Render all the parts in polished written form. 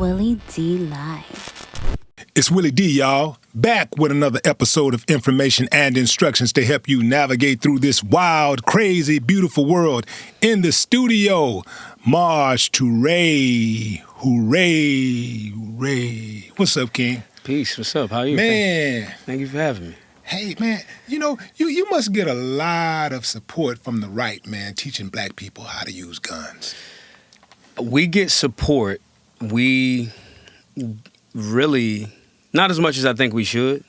Willie D Live. It's Willie D, y'all, back with another episode of information and instructions to help you navigate through this wild, crazy, beautiful world. In the studio, Marge Toure. Hooray, hooray. What's up, King? Peace. What's up? How are you? Man. Thank you for having me. Hey, man, you know, you must get a lot of support from the right, man, teaching black people how to use guns. We get support. We really, not as much as I think we should.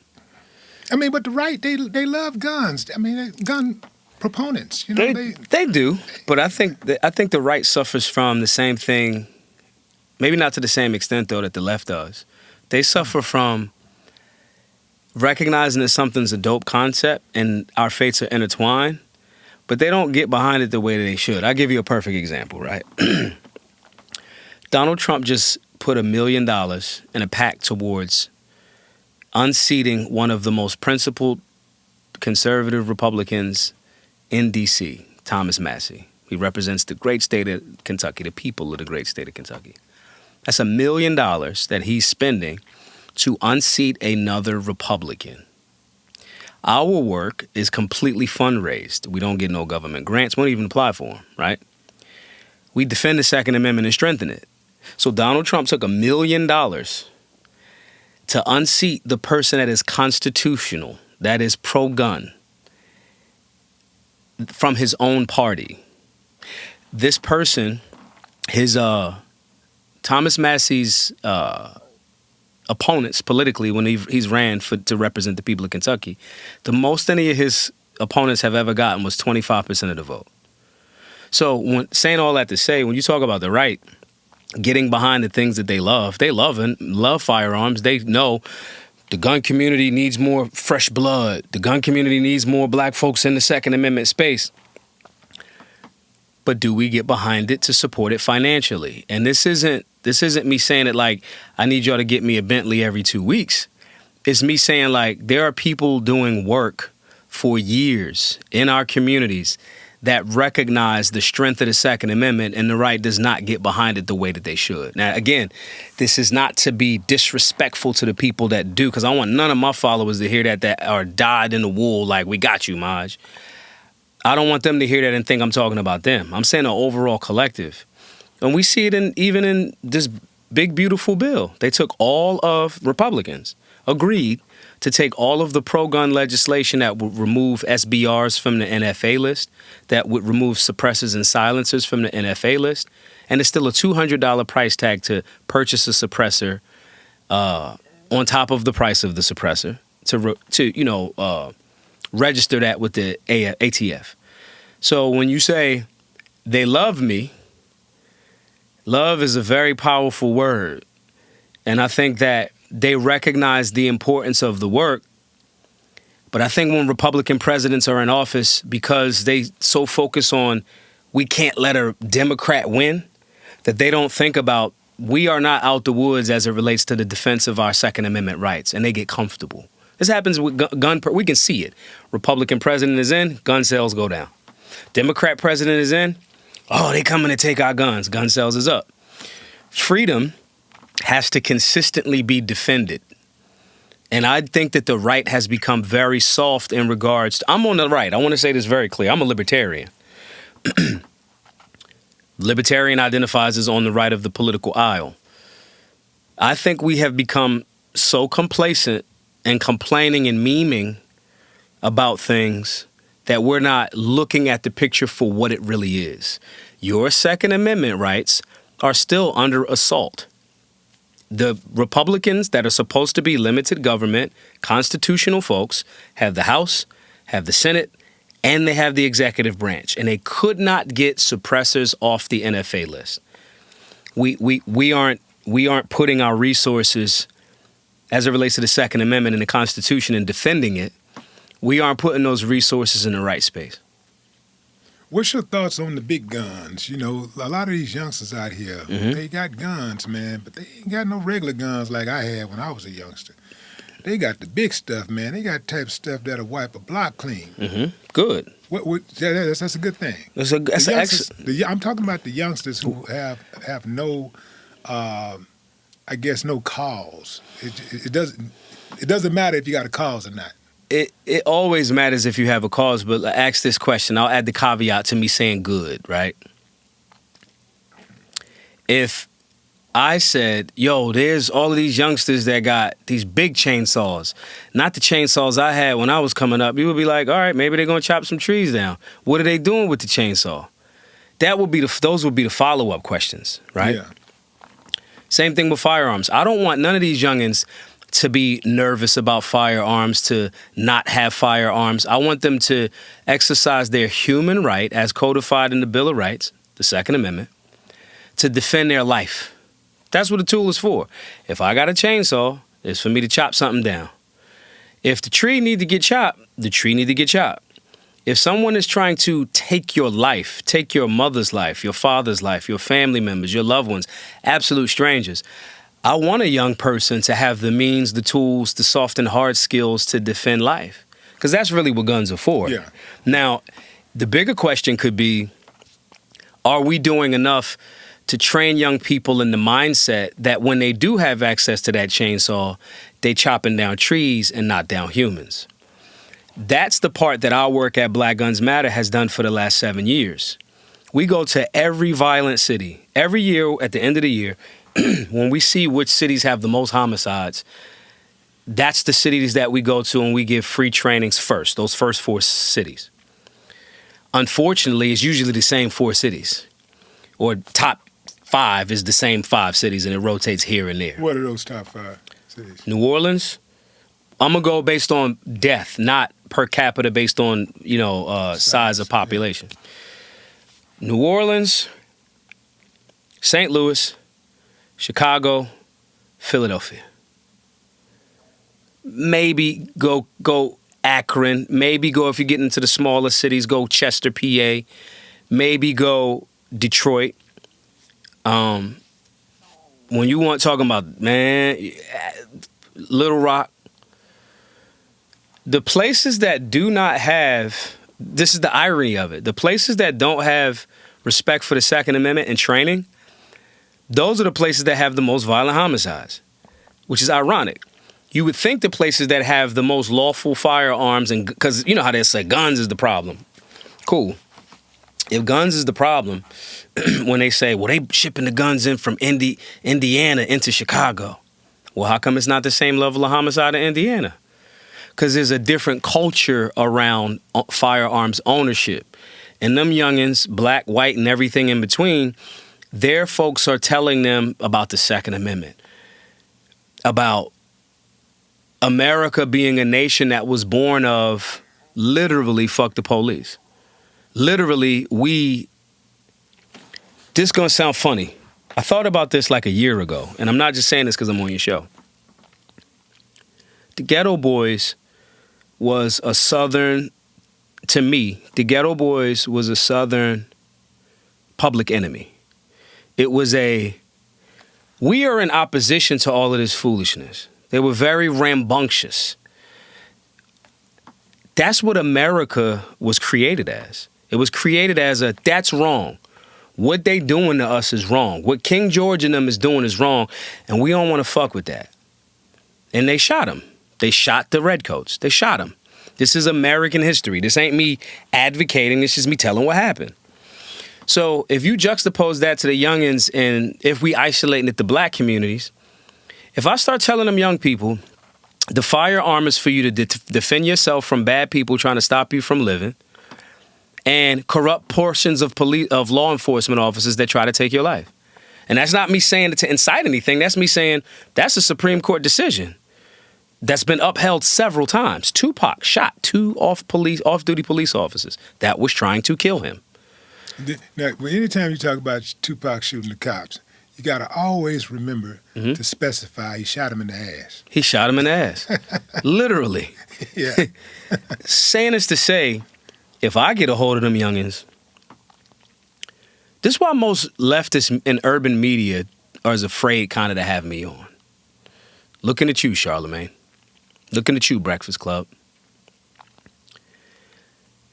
I mean, but the right, they love guns. I mean, gun proponents, you know. They do, but I think the right suffers from the same thing, maybe not to the same extent, though, that the left does. They suffer from recognizing that something's a dope concept and our fates are intertwined, but they don't get behind it the way that they should. I'll give you a perfect example, right? Donald Trump just put $1 million in a pact towards unseating one of the most principled conservative Republicans in D.C., Thomas Massie. He represents the great state of Kentucky, the people of the great state of Kentucky. That's $1 million that he's spending to unseat another Republican. Our work is completely fundraised. We don't get no government grants. We don't even apply for them, right? We defend the Second Amendment and strengthen it. So Donald Trump took $1 million to unseat the person that is constitutional, that is pro-gun, from his own party. This person, Thomas Massie's opponents politically, when he's ran to represent the people of Kentucky, the most any of his opponents have ever gotten was 25% of the vote. So saying all that to say, when you talk about the right getting behind the things that they love firearms. They know the gun community needs more fresh blood. The gun community needs more black folks in the Second Amendment space. But do we get behind it to support it financially? And this isn't me saying it like, I need y'all to get me a Bentley every 2 weeks. It's me saying like, there are people doing work for years in our communities that recognize the strength of the Second Amendment, and the right does not get behind it the way that they should. Now, again, this is not to be disrespectful to the people that do, because I want none of my followers to hear that are dyed in the wool like, we got you, Maj. I don't want them to hear that and think I'm talking about them. I'm saying an overall collective. And we see it even in this big, beautiful bill. They took all of Republicans, agreed to take all of the pro-gun legislation that would remove SBRs from the NFA list, that would remove suppressors and silencers from the NFA list, and it's still a $200 price tag to purchase a suppressor on top of the price of the suppressor to register that with the ATF. So when you say they love me, love is a very powerful word, and I think that they recognize the importance of the work. But I think when Republican presidents are in office, because they so focus on we can't let a Democrat win, that they don't think about we are not out the woods as it relates to the defense of our Second Amendment rights, and they get comfortable. This happens with we can see it. Republican president is in, gun sales go down. Democrat president is in, they coming to take our guns, gun sales is up. Freedom has to consistently be defended. And I think that the right has become very soft in regards to, I'm on the right. I want to say this very clear. I'm a libertarian. Libertarian identifies as on the right of the political aisle. I think we have become so complacent and complaining and memeing about things that we're not looking at the picture for what it really is. Your Second Amendment rights are still under assault. The Republicans that are supposed to be limited government, constitutional folks, have the House, have the Senate, and they have the executive branch. And they could not get suppressors off the NFA list. We aren't putting our resources as it relates to the Second Amendment and the Constitution and defending it. We aren't putting those resources in the right space. What's your thoughts on the big guns? You know, a lot of these youngsters out here, they got guns, man, but they ain't got no regular guns like I had when I was a youngster. They got the big stuff, man. They got type of stuff that'll wipe a block clean. Good. That's a good thing. I'm I'm talking about the youngsters who have no I guess, no cause. It doesn't matter if you got a cause or not. It always matters if you have a cause, but ask this question. I'll add the caveat to me saying good, right? If I said, yo, there's all of these youngsters that got these big chainsaws, not the chainsaws I had when I was coming up, you would be like, all right, maybe they're going to chop some trees down. What are they doing with the chainsaw? Those would be the follow-up questions, right? Yeah. Same thing with firearms. I don't want none of these youngins to be nervous about firearms, to not have firearms. I want them to exercise their human right as codified in the Bill of Rights, the Second Amendment, to defend their life. That's what the tool is for. If I got a chainsaw, it's for me to chop something down. If the tree need to get chopped, the tree need to get chopped. If someone is trying to take your life, take your mother's life, your father's life, your family members, your loved ones, absolute strangers, I want a young person to have the means, the tools, the soft and hard skills to defend life. Because that's really what guns are for. Yeah. Now, the bigger question could be, are we doing enough to train young people in the mindset that when they do have access to that chainsaw, they chopping down trees and not down humans? That's the part that our work at Black Guns Matter has done for the last 7 years. We go to every violent city. Every year, at the end of the year, when we see which cities have the most homicides, that's the cities that we go to and we give free trainings first, those first 4 cities. Unfortunately, it's usually the same 4 cities. Or top 5 is the same 5 cities, and it rotates here and there. What are those top 5 cities? New Orleans, I'm going to go based on death, not per capita based on, size of population. Yeah. New Orleans, St. Louis, Chicago, Philadelphia. Maybe go Akron. Maybe go, if you get into the smaller cities, go Chester, PA. Maybe go Detroit. When you want talking about, man, Little Rock, the places that do not have, this is the irony of it, the places that don't have respect for the Second Amendment and training, those are the places that have the most violent homicides, which is ironic. You would think the places that have the most lawful firearms, and because you know how they say guns is the problem. Cool. If guns is the problem, when they say, well, they shipping the guns in from Indiana into Chicago. Well, how come it's not the same level of homicide in Indiana? Because there's a different culture around firearms ownership. And them youngins, black, white, and everything in between, their folks are telling them about the Second Amendment, about America being a nation that was born of literally fuck the police. Literally, this is going to sound funny. I thought about this like a year ago, and I'm not just saying this because I'm on your show. The Ghetto Boys was a Southern, to me, the Ghetto Boys was a Southern public enemy. It was we are in opposition to all of this foolishness. They were very rambunctious. That's what America was created as. It was created as that's wrong. What they doing to us is wrong. What King George and them is doing is wrong, and we don't want to fuck with that. And they shot him. They shot the Redcoats. They shot him. This is American history. This ain't me advocating. This is me telling what happened. So if you juxtapose that to the youngins, and if we isolating it to black communities, if I start telling them young people, the firearm is for you to defend yourself from bad people trying to stop you from living, and corrupt portions of law enforcement officers that try to take your life. And that's not me saying it to incite anything. That's me saying that's a Supreme Court decision that's been upheld several times. Tupac shot 2 off-duty police officers that was trying to kill him. Now, anytime you talk about Tupac shooting the cops, you got to always remember to specify he shot him in the ass. He shot him in the ass. Literally. Yeah. Saying this to say, if I get a hold of them youngins, this is why most leftists in urban media are as afraid kind of to have me on. Looking at you, Charlemagne. Looking at you, Breakfast Club.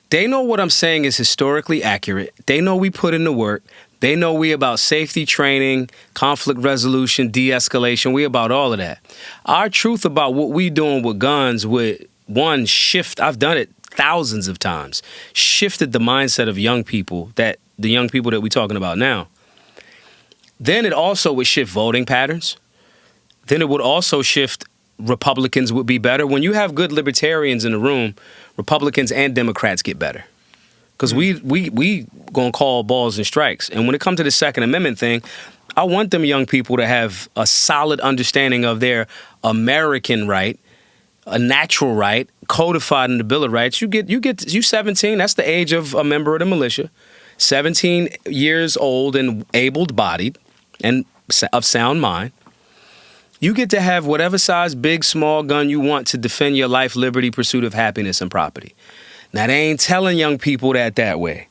They know what I'm saying is historically accurate. They know we put in the work. They know we about safety training, conflict resolution, de-escalation. We about all of that. Our truth about what we doing with guns with one shift, I've done it thousands of times, shifted the mindset of young people, the young people that we're talking about now. Then it also would shift voting patterns. Then it would also shift Republicans would be better. When you have good libertarians in the room, Republicans and Democrats get better. Because we gonna call balls and strikes. And when it comes to the Second Amendment thing, I want them young people to have a solid understanding of their American right, a natural right, codified in the Bill of Rights. You 17, that's the age of a member of the militia. 17 years old and able-bodied and of sound mind. You get to have whatever size, big, small gun you want to defend your life, liberty, pursuit of happiness, and property. Now, they ain't telling young people that way.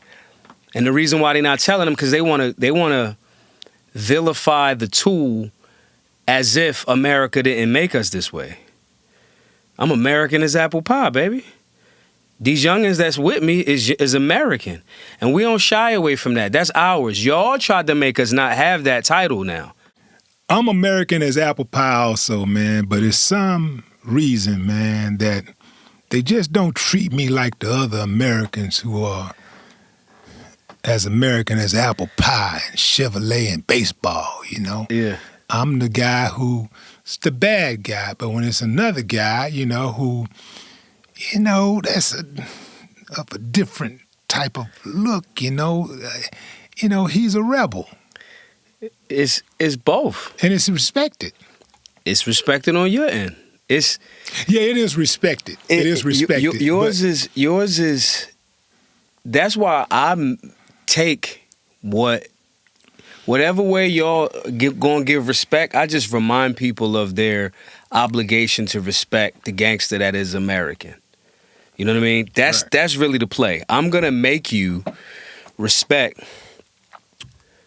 And the reason why they're not telling them, because they want to vilify the tool as if America didn't make us this way. I'm American as apple pie, baby. These youngins that's with me is American. And we don't shy away from that. That's ours. Y'all tried to make us not have that title now. I'm American as apple pie also, man, but it's some reason, man, that they just don't treat me like the other Americans who are as American as apple pie and Chevrolet and baseball, you know? Yeah. I'm the guy who's the bad guy, but when it's another guy, you know, who, you know, that's of a different type of look, you know, he's a rebel. It's both. And it's respected. It's respected on your end. It is respected. It is respected. Yours is. That's why I take whatever way y'all gonna give respect. I just remind people of their obligation to respect the gangster that is American. You know what I mean? That's really the play. I'm gonna make you respect.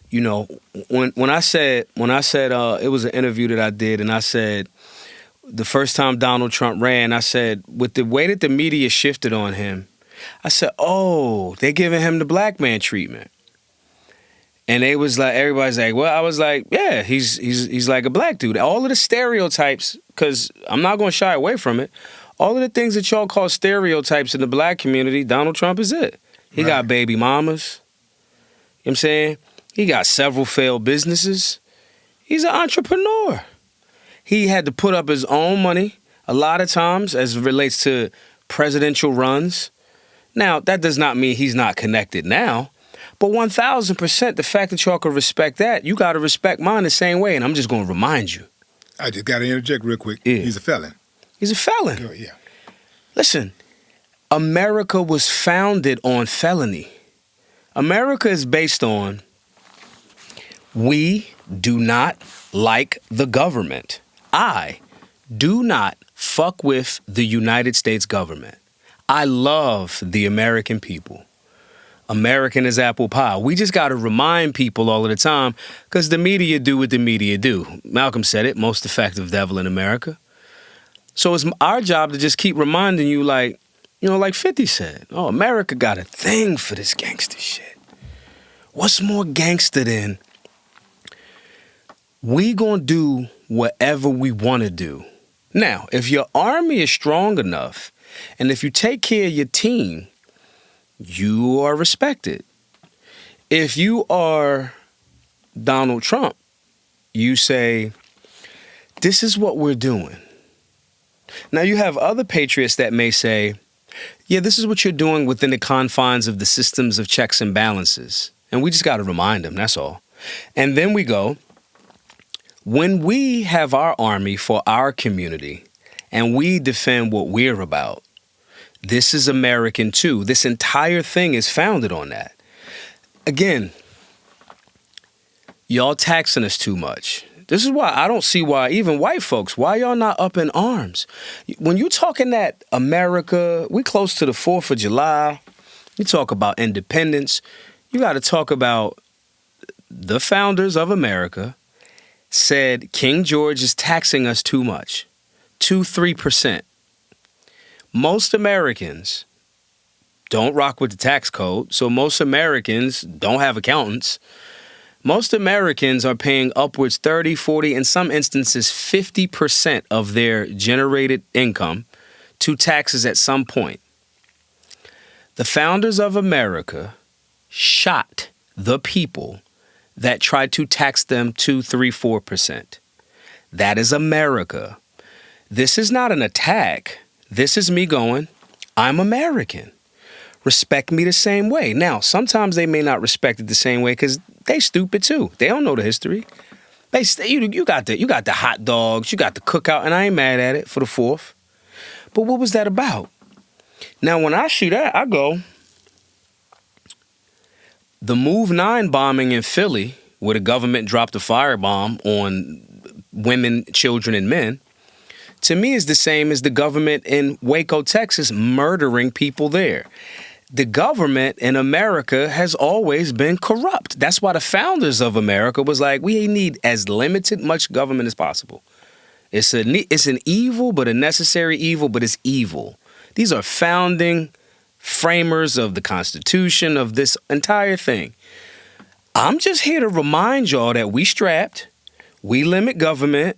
You know, when I said it was an interview that I did, and I said the first time Donald Trump ran, I said with the way that the media shifted on him, I said, oh, they're giving him the black man treatment, and they was like, everybody's like, well, I was like, yeah, he's like a black dude. All of the stereotypes, because I'm not gonna shy away from it. All of the things that y'all call stereotypes in the black community, Donald Trump is it. He got baby mamas. You know what I'm saying? He got several failed businesses. He's an entrepreneur. He had to put up his own money a lot of times as it relates to presidential runs. Now, that does not mean he's not connected now, but 1,000%, the fact that y'all can respect that, you got to respect mine the same way, and I'm just going to remind you. I just got to interject real quick. Yeah. He's a felon. He's a felon. Oh, yeah. Listen, America was founded on felony. America is based on we do not like the government. I do not fuck with the United States government. I love the American people. American as apple pie. We just got to remind people all of the time because the media do what the media do. Malcolm said it, most effective devil in America. So it's our job to just keep reminding you like 50 said, oh, America got a thing for this gangster shit. What's more gangster than we gonna do whatever we want to do? Now, if your army is strong enough, and if you take care of your team, you are respected. If you are Donald Trump, you say, this is what we're doing. Now, you have other patriots that may say, yeah, this is what you're doing within the confines of the systems of checks and balances. And we just got to remind them, that's all. And then we go, when we have our army for our community and we defend what we're about, this is American too. This entire thing is founded on that. Again, y'all taxing us too much. This is why I don't see why even white folks, why y'all not up in arms? When you talking that America, we close to the 4th of July, you talk about independence, you got to talk about the founders of America said King George is taxing us too much, 2-3%. Most Americans don't rock with the tax code, so most Americans don't have accountants. Most Americans are paying upwards 30, 40, in some instances 50% of their generated income to taxes at some point. The founders of America shot the people that tried to tax them 2, 3, 4%. That is America. This is not an attack. This is me going, I'm American. Respect me the same way. Now, sometimes they may not respect it the same way because they stupid too. They don't know the history. You got the hot dogs, you got the cookout, and I ain't mad at it for the 4th. But what was that about? Now, when I see that, I go, the Move 9 bombing in Philly, where the government dropped a firebomb on women, children, and men, to me is the same as the government in Waco, Texas, murdering people there. The government in America has always been corrupt. That's why the founders of America was like, we need as much government as possible. It's an evil, but a necessary evil, but it's evil. These are founding framers of the Constitution, of this entire thing. I'm just here to remind y'all that we strapped, we limit government,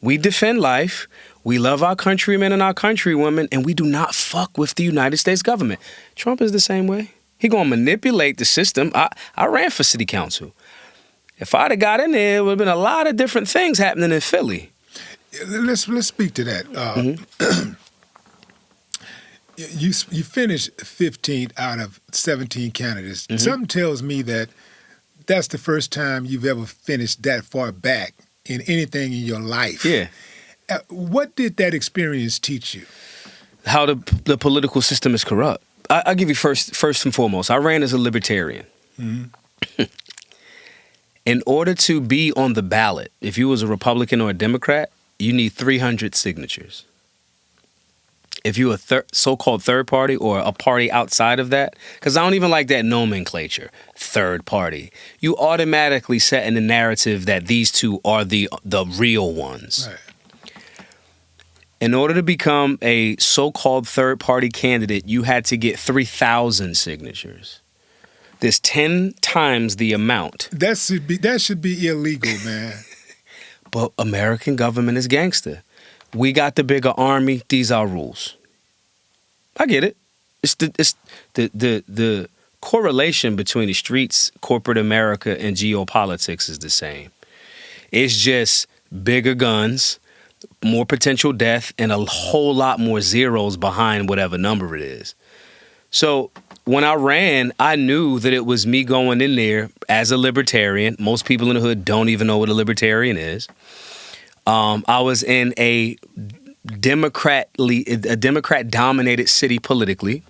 we defend life, we love our countrymen and our countrywomen, and we do not fuck with the United States government. Trump is the same way. He gonna manipulate the system. I ran for city council. If I'd have got in there, it would have been a lot of different things happening in Philly. Let's speak to that. You finished 15th out of 17 candidates. Mm-hmm. Something tells me that that's the first time you've ever finished that far back in anything in your life. Yeah. What did that experience teach you? How the political system is corrupt. I'll give you first and foremost. I ran as a libertarian. Mm-hmm. In order to be on the ballot, if you was a Republican or a Democrat, you need 300 signatures. If you're a so-called third party or a party outside of that, because I don't even like that nomenclature, third party, you automatically set in the narrative that these two are the real ones. Right. In order to become a so-called third-party candidate, you had to get 3,000 signatures. There's 10 times the amount. That should be illegal, man. But American government is gangster. We got the bigger army. These are rules. I get it. It's the correlation between the streets, corporate America, and geopolitics is the same. It's just bigger guns, more potential death, and a whole lot more zeros behind whatever number it is. So when I ran, I knew that it was me going in there as a libertarian. Most people in the hood don't even know what a libertarian is. I was in a Democrat-dominated city politically.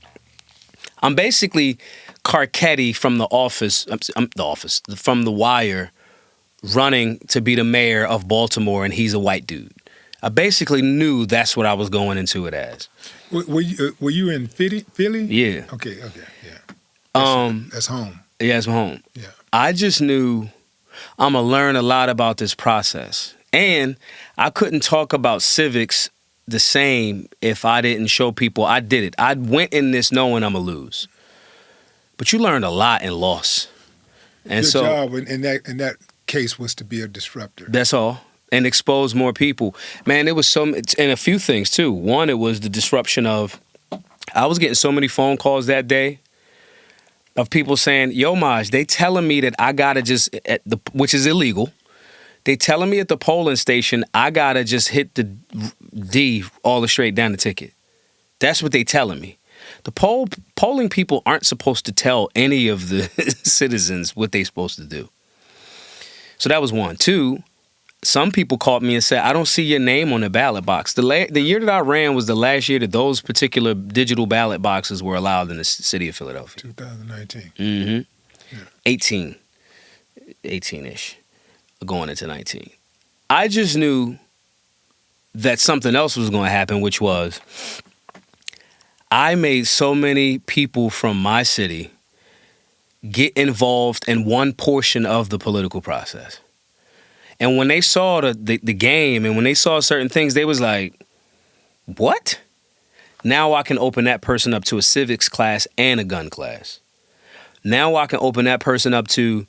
I'm basically Carcetti from from The Wire, running to be the mayor of Baltimore, and he's a white dude. I basically knew that's what I was going into it as. Were you in Philly? Yeah. Okay, yeah. That's home. Yeah, it's home. Yeah. I just knew I'm going to learn a lot about this process. And I couldn't talk about civics the same if I didn't show people I did it. I went in this knowing I'm going to lose. But you learned a lot and lost. And Your job in that case was to be a disruptor. That's all. And expose more people. Man, it was and a few things too. One, it was the disruption of, I was getting so many phone calls that day of people saying, yo, Maj, they telling me that I gotta just, which is illegal. They telling me at the polling station, I gotta just hit the D all the straight down the ticket. That's what they telling me. The polling people aren't supposed to tell any of the citizens what they supposed to do. So that was one. Two, some people called me and said, I don't see your name on the ballot box. The year that I ran was the last year that those particular digital ballot boxes were allowed in the city of Philadelphia. 2019. Mm-hmm. Yeah. 18-ish, going into 19. I just knew that something else was going to happen, which was I made so many people from my city get involved in one portion of the political process. And when they saw the game and when they saw certain things, they was like, what? Now I can open that person up to a civics class and a gun class. Now I can open that person up to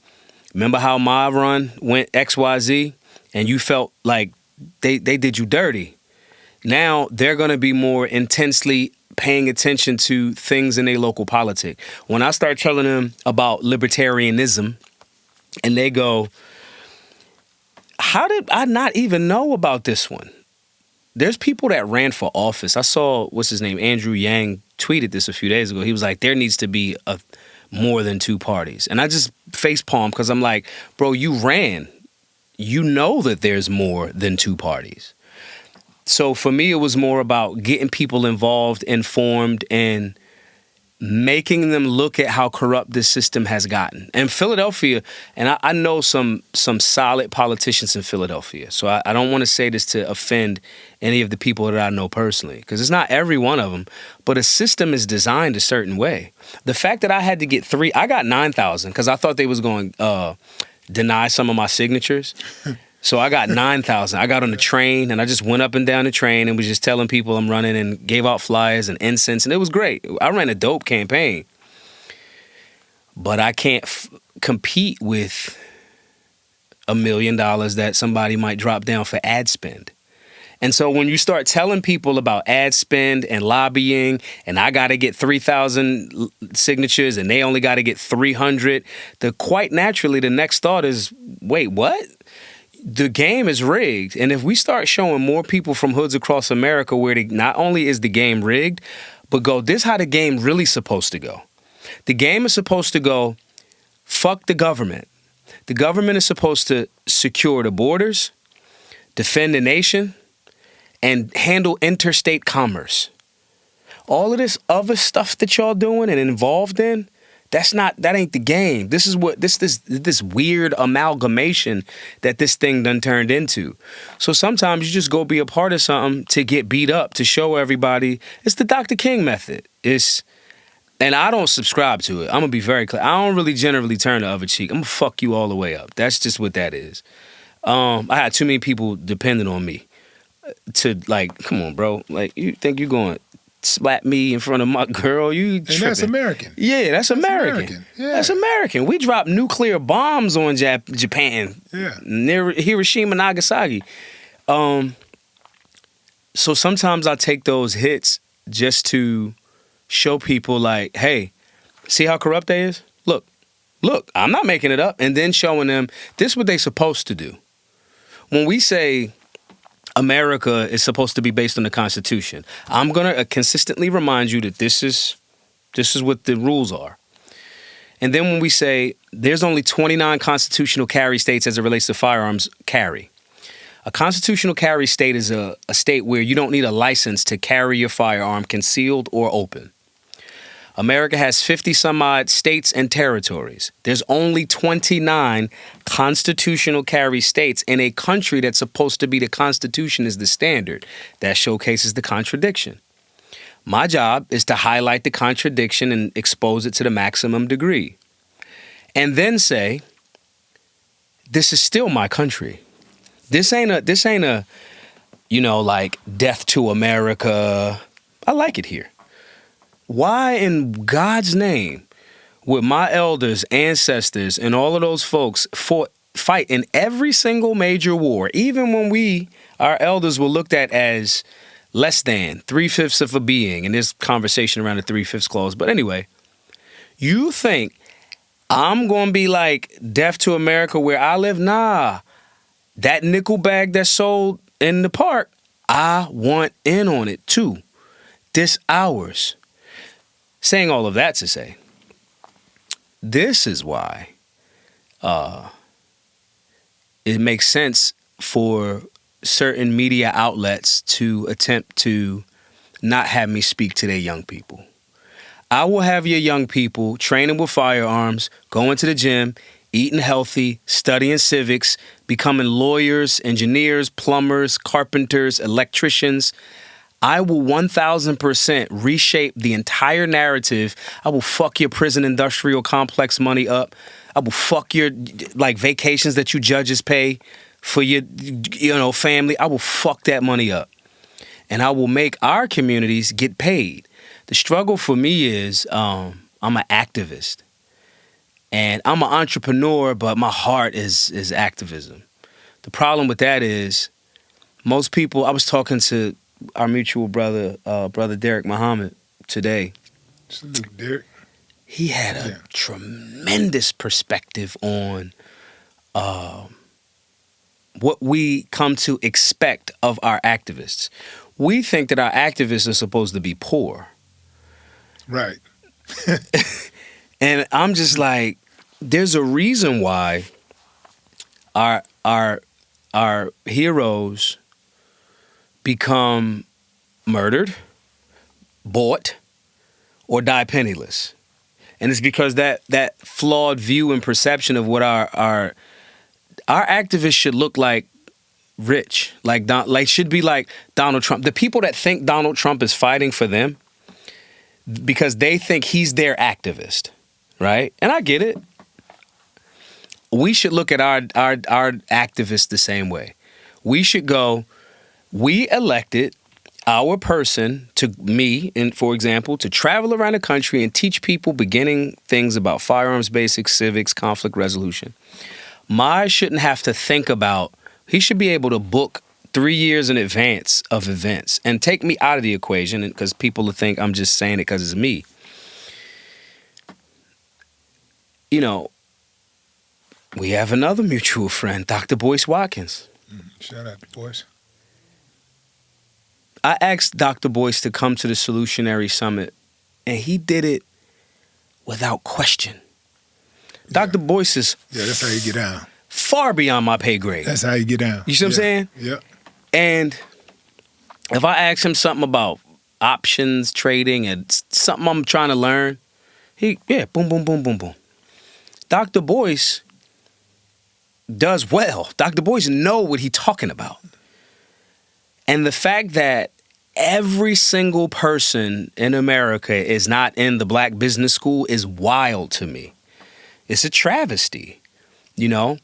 Remember how my run went XYZ and you felt like they did you dirty? Now they're going to be more intensely paying attention to things in their local politic. When I start telling them about libertarianism and they go, how did I not even know about this one? There's people that ran for office. I saw, what's his name, Andrew Yang tweeted this a few days ago. He was like, there needs to be more than two parties. And I just facepalm because I'm like, bro, you ran. You know that there's more than two parties. So for me, it was more about getting people involved, informed, and making them look at how corrupt this system has gotten. And Philadelphia, and I know some solid politicians in Philadelphia, so I don't want to say this to offend any of the people that I know personally, because it's not every one of them, but a system is designed a certain way. The fact that I had to get I got 9,000 because I thought they was going to deny some of my signatures. So I got 9,000. I got on the train and I just went up and down the train and was just telling people I'm running and gave out flyers and incense, and it was great. I ran a dope campaign. But I can't compete with $1 million that somebody might drop down for ad spend. And so when you start telling people about ad spend and lobbying, and I got to get 3,000 signatures and they only got to get 300, quite naturally the next thought is, wait, what? The game is rigged. And if we start showing more people from hoods across America where not only is the game rigged, but this is how the game really supposed to go. The game is supposed to go, fuck the government. The government is supposed to secure the borders, defend the nation, and handle interstate commerce. All of this other stuff that y'all doing and involved in, that ain't the game. This is what this weird amalgamation that this thing done turned into. So sometimes you just go be a part of something to get beat up, to show everybody. It's the Dr. King method. And I don't subscribe to it. I'm gonna be very clear. I don't really generally turn the other cheek. I'm gonna fuck you all the way up. That's just what that is. I had too many people depending on me to, like, come on, bro. Like, you think you're going slap me in front of my girl? You tripping. And that's American. Yeah, that's American. Yeah. That's American. We dropped nuclear bombs on Japan. Yeah. Near Hiroshima, Nagasaki. So sometimes I take those hits just to show people, like, hey, see how corrupt they is? Look, I'm not making it up. And then showing them this is what they supposed to do. When we say America is supposed to be based on the Constitution, I'm going to consistently remind you that this is what the rules are. And then when we say there's only 29 constitutional carry states as it relates to firearms carry. A constitutional carry state is a state where you don't need a license to carry your firearm concealed or open. America has 50 some odd states and territories. There's only 29 constitutional carry states in a country that's supposed to be the Constitution is the standard. That showcases the contradiction. My job is to highlight the contradiction and expose it to the maximum degree. And then say, this is still my country. This ain't a, like, death to America. I like it here. Why in God's name would my elders, ancestors, and all of those folks fight in every single major war, even when our elders were looked at as less than 3/5 of a being in this conversation around the 3/5 clause? But anyway, you think I'm going to be like death to America where I live? Nah. That nickel bag that's sold in the park, I want in on it too. This ours. Saying all of that to say, this is why it makes sense for certain media outlets to attempt to not have me speak to their young people. I will have your young people training with firearms, going to the gym, eating healthy, studying civics, becoming lawyers, engineers, plumbers, carpenters, electricians. I will 1,000% reshape the entire narrative. I will fuck your prison industrial complex money up. I will fuck your, like, vacations that you judges pay for your, family. I will fuck that money up. And I will make our communities get paid. The struggle for me is I'm an activist. And I'm an entrepreneur, but my heart is activism. The problem with that is most people, I was talking to our mutual brother, brother Derek Muhammad today. Salute, Derek. He had a tremendous perspective on what we come to expect of our activists. We think that our activists are supposed to be poor. Right. And I'm just like, there's a reason why our heroes become murdered, bought, or die penniless. And it's because that flawed view and perception of what our activists should look like rich, like should be like Donald Trump. The people that think Donald Trump is fighting for them because they think he's their activist, right? And I get it. We should look at our activists the same way. We should go, we elected our person, to me, and for example, to travel around the country and teach people beginning things about firearms basics, civics, conflict resolution. Mai shouldn't have to think about, he should be able to book 3 years in advance of events and take me out of the equation because people will think I'm just saying it because it's me. You know, we have another mutual friend, Dr. Boyce Watkins. Shout out to Boyce. I asked Dr. Boyce to come to the Solutionary Summit, and he did it without question. Yeah. Dr. Boyce is that's how you get down. Far beyond my pay grade. That's how you get down. You see what I'm saying? Yeah. And if I ask him something about options trading and something I'm trying to learn, boom, boom, boom, boom, boom. Dr. Boyce does well. Dr. Boyce know what he's talking about. And the fact that every single person in America is not in the Black Business School is wild to me. It's a travesty, you know?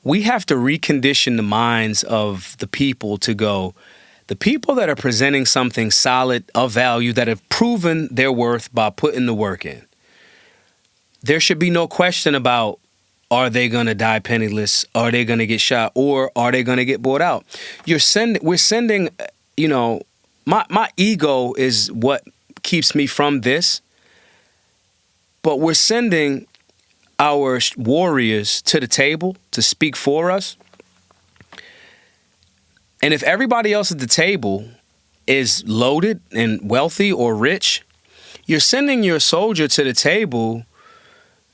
We have to recondition the minds of the people to go, the people that are presenting something solid of value, that have proven their worth by putting the work in. There should be no question about, are they going to die penniless? Are they going to get shot? Or are they going to get bought out? We're sending, you know, my ego is what keeps me from this. But we're sending our warriors to the table to speak for us. And if everybody else at the table is loaded and wealthy or rich, you're sending your soldier to the table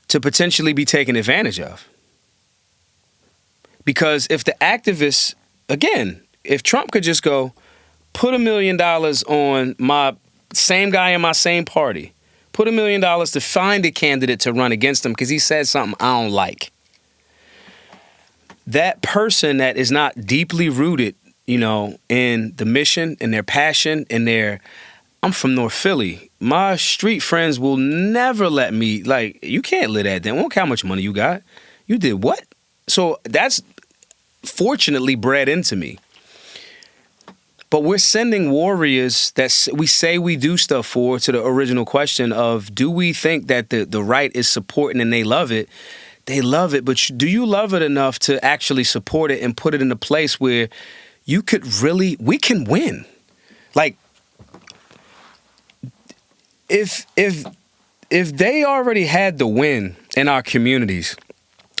to potentially be taken advantage of. Because if the activists, again, if Trump could just go, put $1 million on my same guy in my same party, put $1 million to find a candidate to run against him because he said something I don't like. That person that is not deeply rooted, you know, in the mission, in their passion, in their, I'm from North Philly. My street friends will never let me, like, you can't live that down. Won't care how much money you got. You did what? So that's fortunately bred into me. But we're sending warriors that we say we do stuff for to the original question of, do we think that the right is supporting and they love it? They love it, but do you love it enough to actually support it and put it in a place where you could really, we can win? Like, if they already had the win in our communities,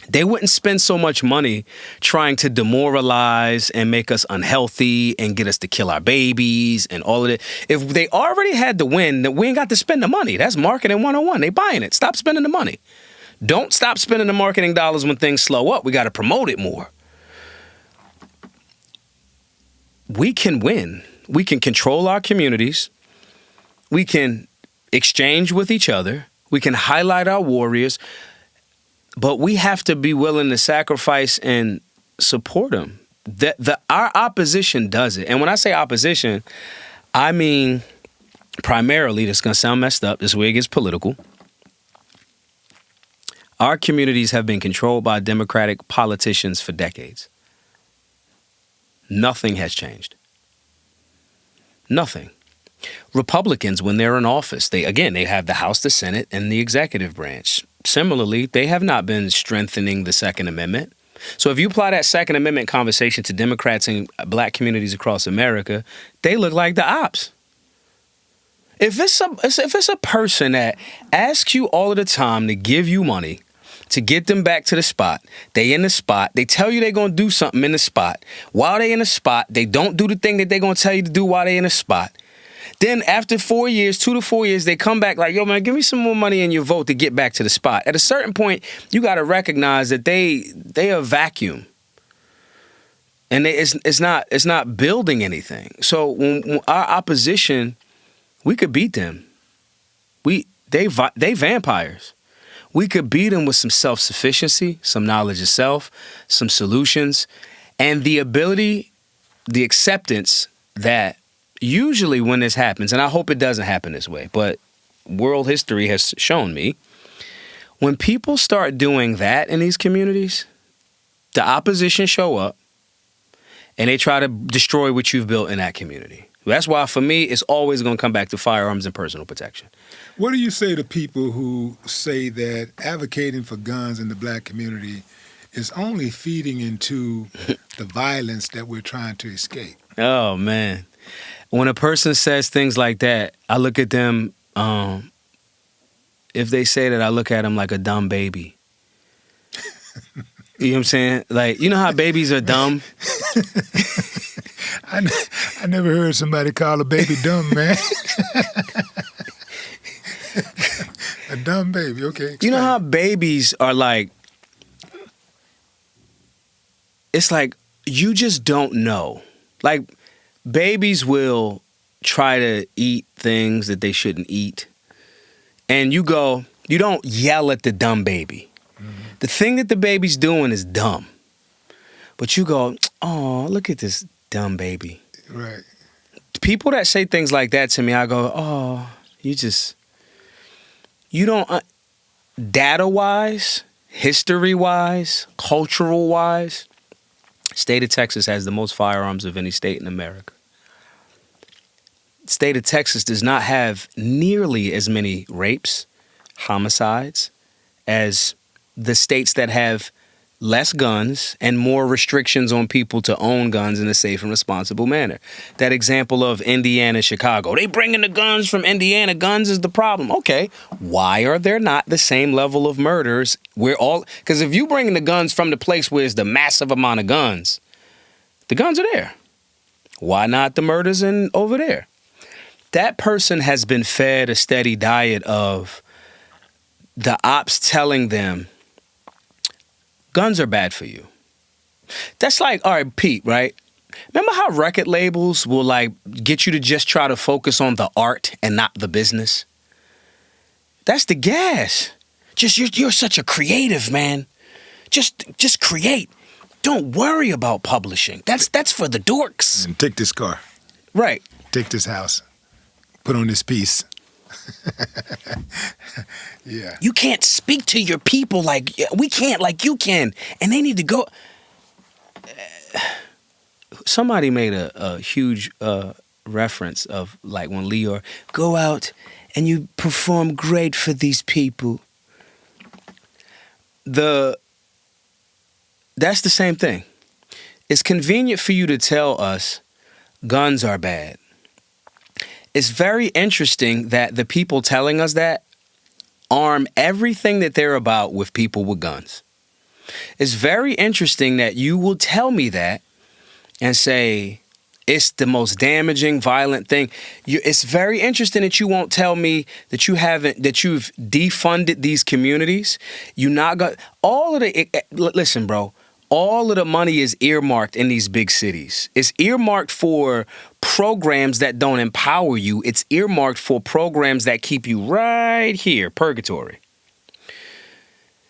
they wouldn't spend so much money trying to demoralize and make us unhealthy and get us to kill our babies and all of it. If they already had the win, then we ain't got to spend the money. That's marketing 101. They buying it. Stop spending the money. Don't stop spending the marketing dollars when things slow up. We got to promote it more. We can win. We can control our communities. We can exchange with each other. We can highlight our warriors. But we have to be willing to sacrifice and support them. Our opposition does it. And when I say opposition, I mean primarily, this is going to sound messed up, this way it gets political. Our communities have been controlled by Democratic politicians for decades. Nothing has changed. Nothing. Republicans, when they're in office, they have the House, the Senate, and the executive branch. similarly, they have not been strengthening the Second Amendment. So if you apply that Second Amendment conversation to Democrats and black communities across America, they look like the ops. If it's a person that asks you all of the time to give you money to get them back to the spot, they in the spot, they tell you they're going to do something in the spot. While they in the spot, they don't do the thing that they're going to tell you to do while they in the spot. Then after 4 years, 2 to 4 years, they come back like, yo, man, give me some more money in your vote to get back to the spot. At a certain point, you got to recognize that they a vacuum. And it's not building anything. So when our opposition, we could beat them. They vampires. We could beat them with some self-sufficiency, some knowledge of self, some solutions, and the ability, the acceptance that usually when this happens, and I hope it doesn't happen this way, but world history has shown me, when people start doing that in these communities, the opposition show up and they try to destroy what you've built in that community. That's why, for me, it's always going to come back to firearms and personal protection. What do you say to people who say that advocating for guns in the black community is only feeding into the violence that we're trying to escape? Oh, man. When a person says things like that, I look at them, if they say that, I look at them like a dumb baby. You know what I'm saying? Like, you know how babies are dumb? I never heard somebody call a baby dumb, man. A dumb baby, okay. Explain. You know how babies are like, it's like you just don't know. Like, babies will try to eat things that they shouldn't eat. And you don't yell at the dumb baby. Mm-hmm. The thing that the baby's doing is dumb. But you go, oh, look at this dumb baby. Right. People that say things like that to me, I go, oh, you don't, data-wise, history-wise, cultural-wise, state of Texas has the most firearms of any state in America. State of Texas does not have nearly as many rapes, homicides, as the states that have less guns and more restrictions on people to own guns in a safe and responsible manner. That example of Indiana, Chicago, they bringing the guns from Indiana. Guns is the problem. Okay, why are there not the same level of murders? Because if you bringing the guns from the place where there's the massive amount of guns, the guns are there. Why not the murders over there? That person has been fed a steady diet of the ops telling them guns are bad for you. That's like, all right, Pete, right? Remember how record labels will like get you to just try to focus on the art and not the business? That's the gas. Just you're such a creative, man. Just create. Don't worry about publishing. That's for the dorks. And take this car. Right. Take this house. Put on this piece. Yeah. You can't speak to your people like we can't, like you can, and they need to go. Somebody made a huge reference of like when Leor go out and you perform great for these people. That's the same thing. It's convenient for you to tell us guns are bad. It's very interesting that the people telling us that arm everything that they're about with people with guns. It's very interesting that you will tell me that and say it's the most damaging, violent thing. It's very interesting that you won't tell me that you've defunded these communities. You not got all of listen, bro. All of the money is earmarked in these big cities. It's earmarked for programs that don't empower you. It's earmarked for programs that keep you right here, purgatory.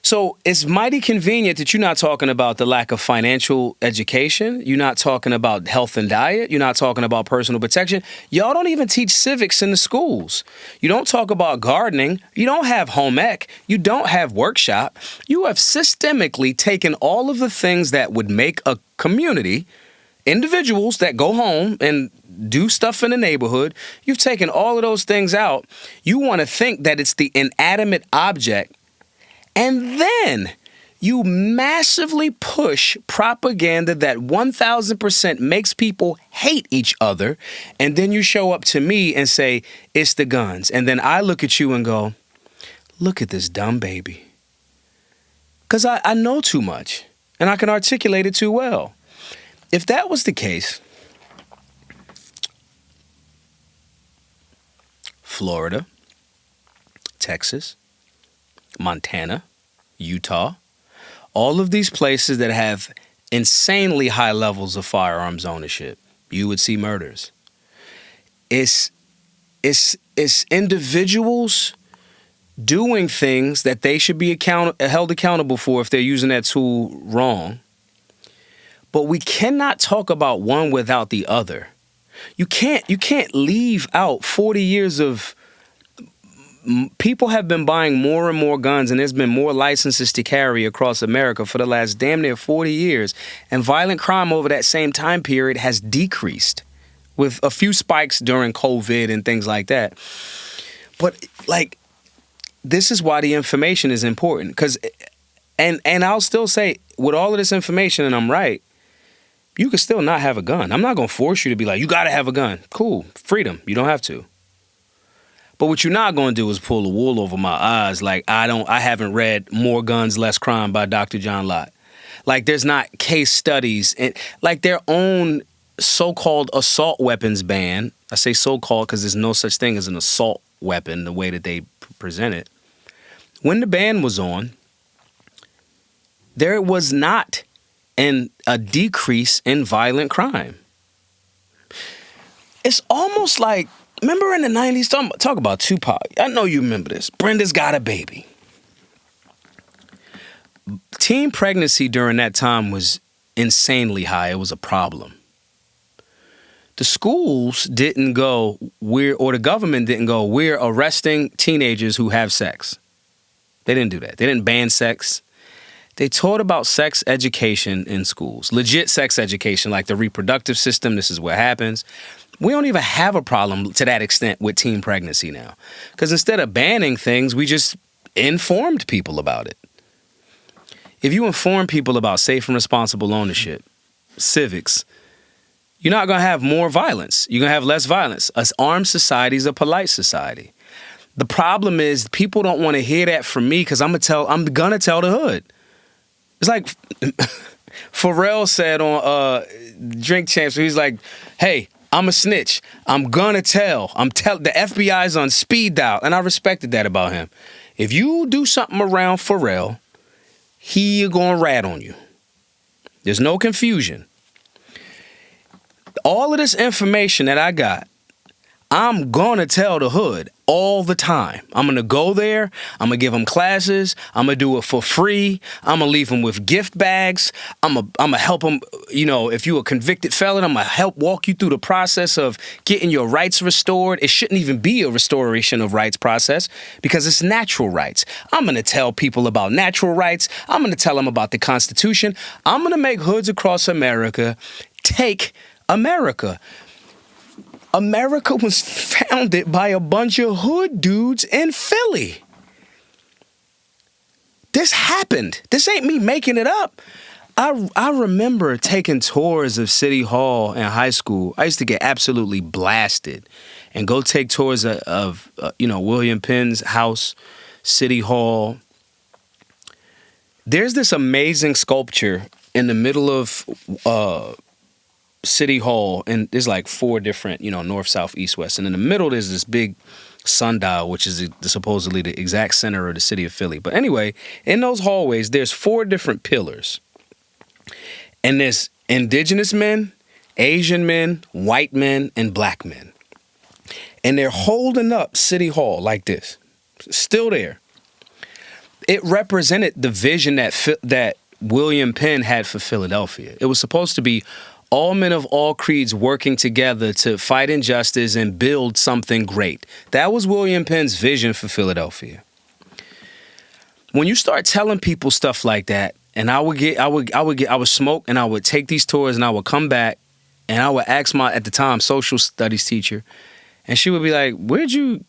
So it's mighty convenient that you're not talking about the lack of financial education. You're not talking about health and diet. You're not talking about personal protection. Y'all don't even teach civics in the schools. You don't talk about gardening. You don't have home ec. You don't have workshop. You have systemically taken all of the things that would make a community, individuals that go home and do stuff in the neighborhood, you've taken all of those things out. You want to think that it's the inanimate object And then you massively push propaganda that 1,000% makes people hate each other. And then you show up to me and say, it's the guns. And then I look at you and go, look at this dumb baby. Because I know too much and I can articulate it too well. If that was the case, Florida, Texas, Montana, Utah, all of these places that have insanely high levels of firearms ownership, you would see murders. It's individuals doing things that they should be held accountable for if they're using that tool wrong. But we cannot talk about one without the other. You can't leave out 40 years of people have been buying more and more guns, and there's been more licenses to carry across America for the last damn near 40 years. And violent crime over that same time period has decreased with a few spikes during COVID and things like that. But like, this is why the information is important. And I'll still say, with all of this information, and I'm right, you can still not have a gun. I'm not going to force you to be like, you got to have a gun. Cool. Freedom. You don't have to. But what you're not going to do is pull the wool over my eyes like I haven't read More Guns, Less Crime by Dr. John Lott. Like, there's not case studies and like their own so-called assault weapons ban. I say so-called because there's no such thing as an assault weapon the way that they present it. When the ban was on, there was not a decrease in violent crime. It's almost like, remember in the 90s, talk about Tupac. I know you remember this. Brenda's Got a Baby. Teen pregnancy during that time was insanely high. It was a problem. The schools didn't go, or the government didn't go, we're arresting teenagers who have sex. They didn't do that. They didn't ban sex. They taught about sex education in schools. Legit sex education, like the reproductive system, this is what happens. We don't even have a problem to that extent with teen pregnancy now. Because instead of banning things, we just informed people about it. If you inform people about safe and responsible ownership, civics, you're not going to have more violence. You're going to have less violence. An armed society is a polite society. The problem is people don't want to hear that from me because I'm gonna tell the hood. It's like Pharrell said on Drink Champs, he's like, hey, I'm a snitch. I'm gonna tell. The FBI's on speed dial. And I respected that about him. If you do something around Pharrell, he gonna rat on you. There's no confusion. All of this information that I got, I'm gonna tell the hood all the time. I'm gonna go there. I'm gonna give them classes. I'm gonna do it for free. I'm gonna leave them with gift bags. I'm gonna help them. You know, if you're a convicted felon, I'm gonna help walk you through the process of getting your rights restored. It shouldn't even be a restoration of rights process because it's natural rights. I'm gonna tell people about natural rights. I'm gonna tell them about the Constitution. I'm gonna make hoods across America take America. America was founded by a bunch of hood dudes in Philly. This happened. This ain't me making it up. I remember taking tours of City Hall in high school. I used to get absolutely blasted and go take tours of William Penn's house, City Hall. There's this amazing sculpture in the middle of City Hall, and there's like 4 different, north, south, east, west. And in the middle, there's this big sundial, which is supposedly the exact center of the city of Philly. But anyway, in those hallways, there's 4 different pillars. And there's indigenous men, Asian men, white men, and black men. And they're holding up City Hall like this. Still there. It represented the vision that William Penn had for Philadelphia. It was supposed to be all men of all creeds working together to fight injustice and build something great. That was William Penn's vision for Philadelphia. When you start telling people stuff like that, and I would smoke and I would take these tours and I would come back and I would ask my, at the time, social studies teacher, and she would be like, where'd you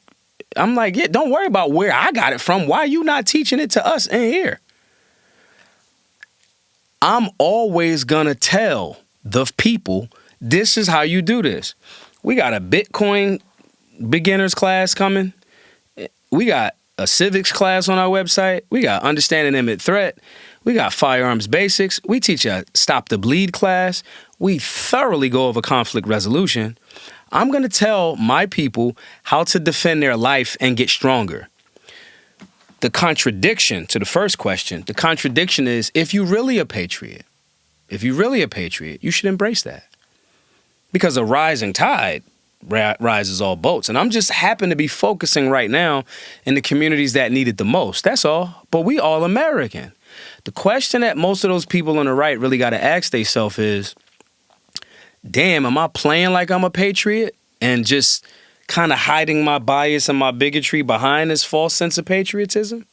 I'm like, yeah, don't worry about where I got it from. Why are you not teaching it to us in here? I'm always going to tell the people, this is how you do this. We got a Bitcoin beginners class coming. We got a civics class on our website. We got understanding imminent threat. We got firearms basics. We teach a stop the bleed class. We thoroughly go over conflict resolution. I'm going to tell my people how to defend their life and get stronger. The contradiction to the first question, the contradiction is, if you're really a patriot, you should embrace that. Because a rising tide rises all boats. And I'm just happen to be focusing right now in the communities that need it the most. That's all. But we all American. The question that most of those people on the right really got to ask themselves is, damn, am I playing like I'm a patriot and just kind of hiding my bias and my bigotry behind this false sense of patriotism?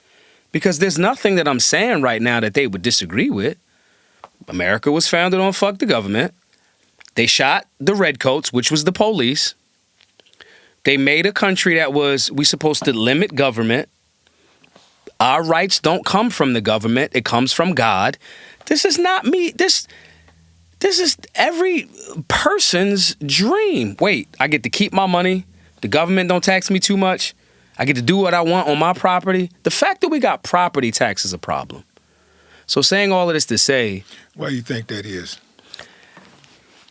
Because there's nothing that I'm saying right now that they would disagree with. America was founded on fuck the government. They shot the redcoats, which was the police. They made a country that we supposed to limit government. Our rights don't come from the government. It comes from God. This is not me. This is every person's dream. Wait, I get to keep my money. The government don't tax me too much. I get to do what I want on my property. The fact that we got property tax is a problem. So saying all of this to say... Why do you think that is?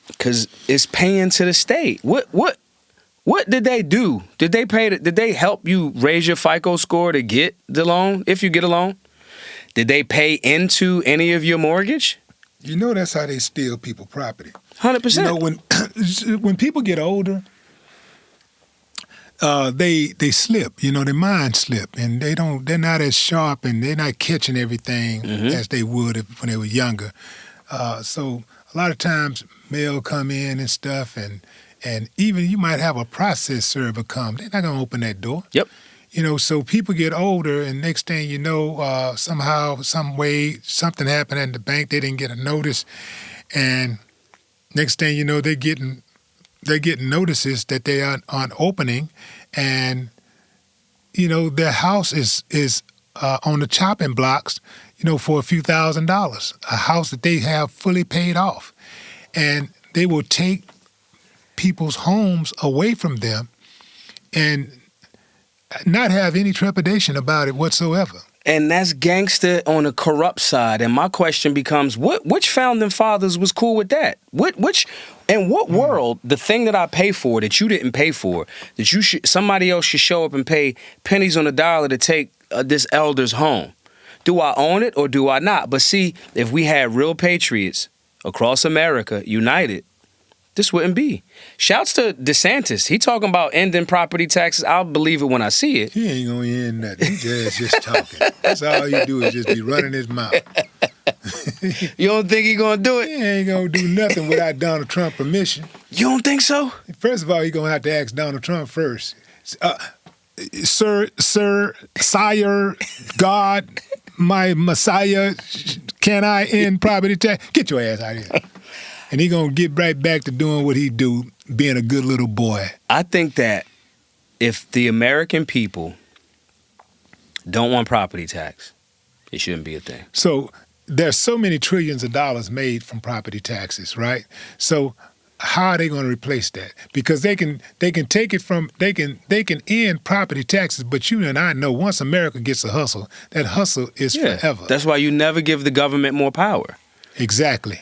Because it's paying to the state. What did they do? Did they help you raise your FICO score to get the loan, if you get a loan? Did they pay into any of your mortgage? You know that's how they steal people property. 100%. You know, when people get older, they slip. You know, their minds slip, and they're not as sharp, and they're not catching everything as they would when they were younger. So a lot of times, mail come in and stuff, and even you might have a process server come. They're not gonna open that door. Yep. You know, so people get older, and next thing you know, somehow, some way, something happened at the bank. They didn't get a notice, and next thing you know, they're getting notices that they aren't opening, and you know their house is on the chopping blocks. You know, for a few $1,000s, a house that they have fully paid off, and they will take people's homes away from them, and not have any trepidation about it whatsoever. And that's gangster on the corrupt side. And my question becomes, which founding fathers was cool with that? In what world, the thing that I pay for that you didn't pay for, that somebody else should show up and pay pennies on the dollar to take this elder's home? Do I own it or do I not? But see, if we had real patriots across America united, this wouldn't be. Shouts to DeSantis. He talking about ending property taxes. I'll believe it when I see it. He ain't gonna end nothing. He just talking. That's all he do is just be running his mouth. You don't think he gonna do it? He ain't gonna do nothing without Donald Trump permission. You don't think so? First of all, he gonna have to ask Donald Trump first. Sir, sire, God, my Messiah, can I end property tax? Get your ass out of here. And he gonna get right back to doing what he do, being a good little boy. I think that if the American people don't want property tax, it shouldn't be a thing. So there's so many trillions of dollars made from property taxes, right? So how are they going to replace that? Because they can take it from they can end property taxes, but you and I know once America gets a hustle, that hustle is forever. That's why you never give the government more power. Exactly.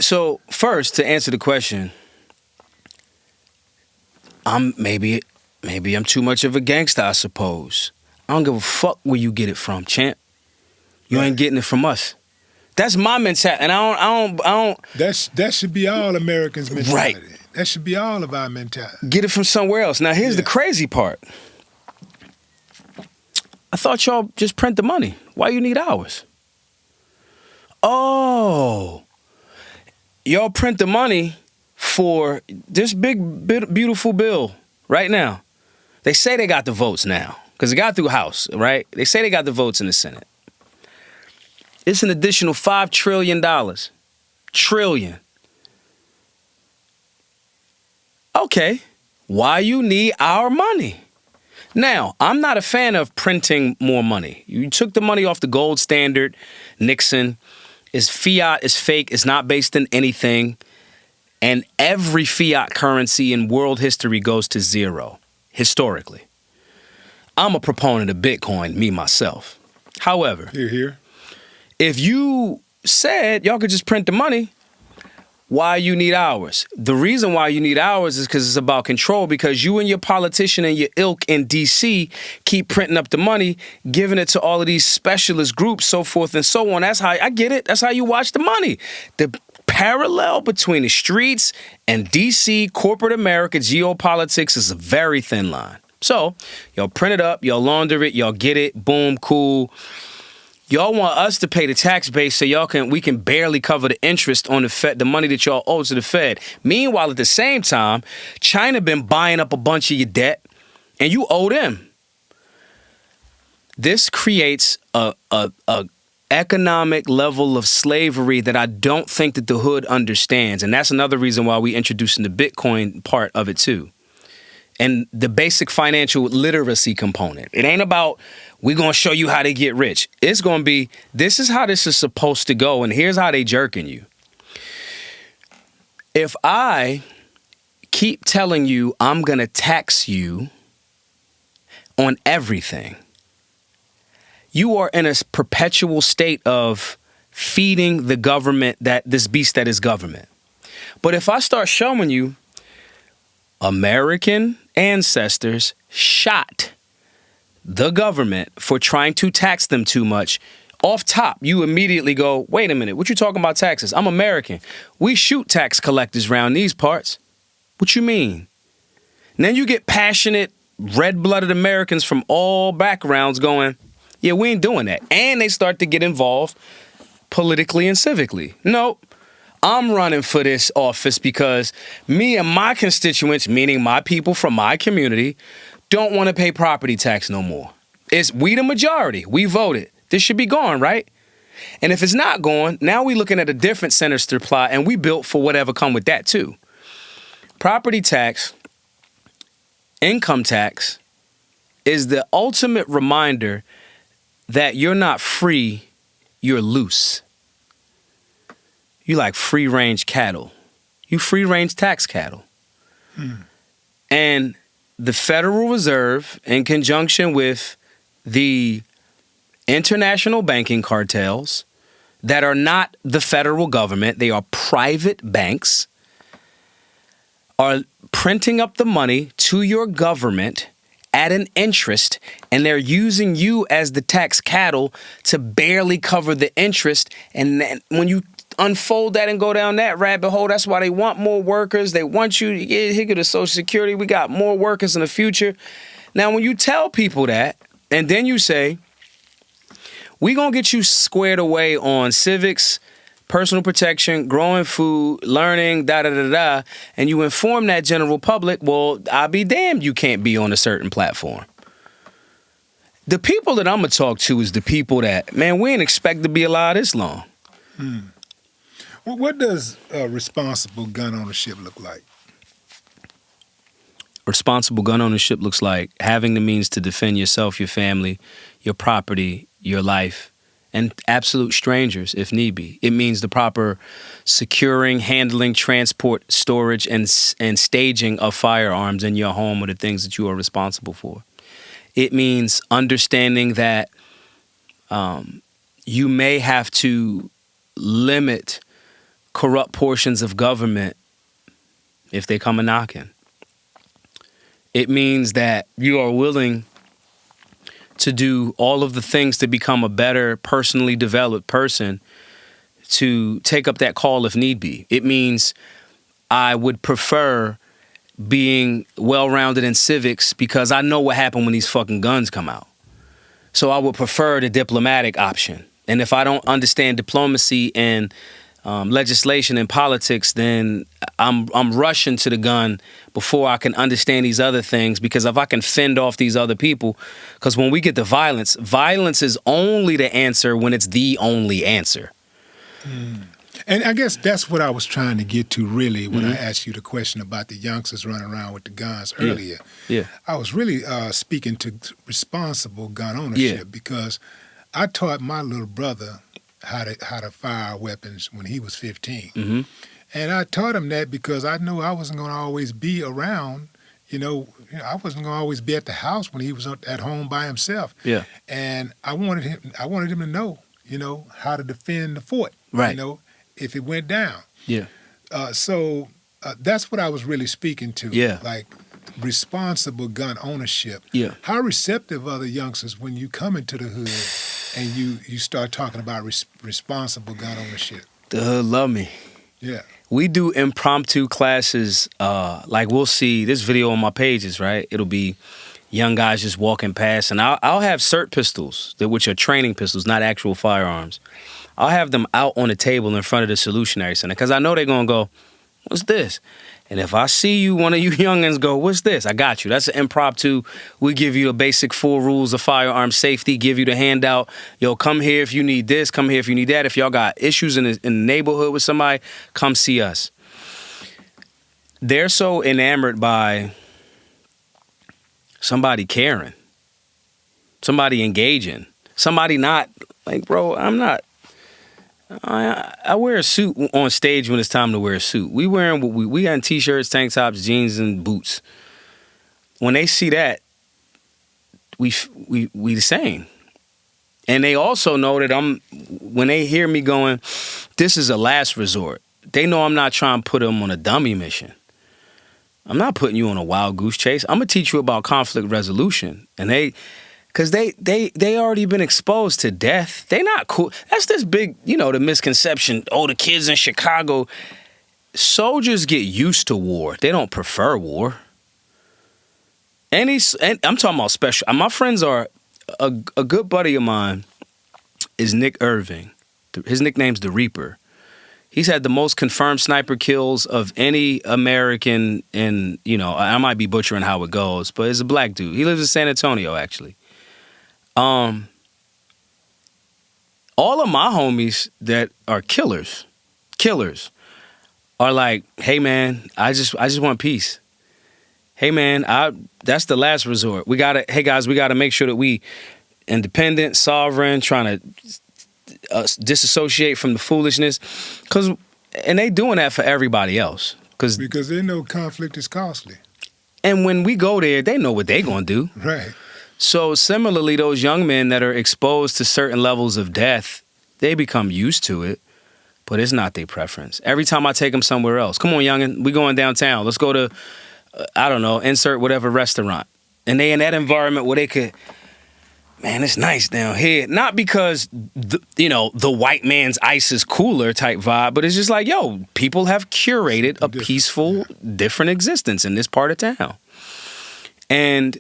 So first, to answer the question, maybe I'm too much of a gangster, I suppose. I don't give a fuck where you get it from, champ. You ain't getting it from us. That's my mentality, and I don't. That should be all Americans' mentality. Right. That should be all of our mentality. Get it from somewhere else. Now here's the crazy part. I thought y'all just print the money. Why you need ours? Oh. Y'all print the money for this big, beautiful bill right now. They say they got the votes now because it got through House, right? They say they got the votes in the Senate. It's an additional $5 trillion. Trillion. Okay. Why you need our money? Now, I'm not a fan of printing more money. You took the money off the gold standard, Nixon. Is fiat, is fake, it's not based in anything. And every fiat currency in world history goes to zero, historically. I'm a proponent of Bitcoin, me, myself. However, Here. if you said y'all could just print the money, why you need ours? The reason why you need ours is because it's about control, because you and your politician and your ilk in D.C. keep printing up the money, giving it to all of these specialist groups, so forth and so on. That's how, I get it, that's how you watch the money. The parallel between the streets and D.C. corporate America geopolitics is a very thin line. So, y'all print it up, y'all launder it, y'all get it, boom, cool. Y'all want us to pay the tax base so we can barely cover the interest on the money that y'all owe to the Fed. Meanwhile, at the same time, China been buying up a bunch of your debt, and you owe them. This creates a economic level of slavery that I don't think that the hood understands, and that's another reason why we introducing the Bitcoin part of it too. And the basic financial literacy component. It ain't about, we're going to show you how to get rich. It's going to be, this is how this is supposed to go, and here's how they jerking you. If I keep telling you I'm going to tax you on everything, you are in a perpetual state of feeding the government, this beast that is government. But if I start showing you American ancestors shot the government for trying to tax them too much, off top, you immediately go, wait a minute, what you talking about taxes? I'm American. We shoot tax collectors around these parts. What you mean? And then you get passionate, red-blooded Americans from all backgrounds going, yeah, we ain't doing that. And they start to get involved politically and civically. Nope. I'm running for this office because me and my constituents, meaning my people from my community, don't want to pay property tax no more. It's we the majority. We voted. This should be gone, right? And if it's not gone, now we looking at a different sinister plot, and we built for whatever come with that too. Property tax, income tax, is the ultimate reminder that you're not free, you're loose. You like free-range cattle. You free-range tax cattle. And the Federal Reserve, in conjunction with the international banking cartels that are not the federal government, they are private banks, are printing up the money to your government at an interest, and they're using you as the tax cattle to barely cover the interest. And then when you unfold that and go down that rabbit hole, that's why they want more workers. They want you to get hit with Social Security. We got more workers in the future. Now, when you tell people that, and then you say, we gonna get you squared away on civics, personal protection, growing food, learning, da-da-da-da, and you inform that general public, well, I'll be damned you can't be on a certain platform. The people that I'm gonna talk to is the people that, man, we ain't expect to be alive this long. Well, what does responsible gun ownership look like? Responsible gun ownership looks like having the means to defend yourself, your family, your property, your life, and absolute strangers if need be. It means the proper securing, handling, transport, storage, and staging of firearms in your home or the things that you are responsible for. It means understanding that you may have to limit corrupt portions of government if they come a knocking. It means that you are willing to do all of the things to become a better, personally developed person, to take up that call if need be. It means I would prefer being well-rounded in civics because I know what happened when these fucking guns come out. So I would prefer the diplomatic option. And if I don't understand diplomacy and legislation and politics, then I'm rushing to the gun before I can understand these other things, because if I can fend off these other people, because when we get to violence is only the answer when it's the only answer. And I guess that's what I was trying to get to really when I asked you the question about the youngsters running around with the guns earlier. Yeah. I was really speaking to responsible gun ownership because I taught my little brother how to fire weapons when he was 15. Mm-hmm. And I taught him that because I knew I wasn't going to always be around. I wasn't going to always be at the house when he was at home by himself. Yeah. And I wanted him to know, how to defend the fort. Right. If it went down. Yeah. So that's what I was really speaking to. Yeah. Like responsible gun ownership. Yeah. How receptive are the youngsters when you come into the hood and you start talking about responsible gun ownership? The hood love me. Yeah. We do impromptu classes. Like we'll see this video on my pages, right? It'll be young guys just walking past, and I'll have cert pistols, which are training pistols, not actual firearms. I'll have them out on the table in front of the Solutionary Center because I know they're going to go, what's this? And if I see one of you youngins go, what's this? I got you. That's an impromptu. We give you the basic 4 rules of firearm safety, give you the handout. Yo, come here if you need this. Come here if you need that. If y'all got issues in the neighborhood with somebody, come see us. They're so enamored by somebody caring, somebody engaging, somebody not like, bro, I'm not. I wear a suit on stage when it's time to wear a suit. We wearing what we got t-shirts, tank tops, jeans, and boots. When they see that, we the same. And they also know that when they hear me going, this is a last resort, they know I'm not trying to put them on a dummy mission. I'm not putting you on a wild goose chase. I'm going to teach you about conflict resolution. And because they already been exposed to death. They not cool. That's this big, the misconception. Oh, the kids in Chicago. Soldiers get used to war. They don't prefer war. And I'm talking about special. My friends are, a good buddy of mine is Nick Irving. His nickname's The Reaper. He's had the most confirmed sniper kills of any American in, I might be butchering how it goes, but it's a black dude. He lives in San Antonio, actually. All of my homies that are killers are like, hey man, I just want peace. Hey man, that's the last resort. Hey guys, we gotta make sure that we independent, sovereign, trying to disassociate from the foolishness, and they doing that for everybody else. Because they know conflict is costly. And when we go there, they know what they gonna do. Right. So similarly, those young men that are exposed to certain levels of death, they become used to it, but it's not their preference. Every time I take them somewhere else, come on, youngin', we going downtown. Let's go to, I don't know, insert whatever restaurant. And they in that environment where they could, man, it's nice down here. Not because, the white man's ice is cooler type vibe, but it's just like, yo, people have curated a peaceful, different existence in this part of town. And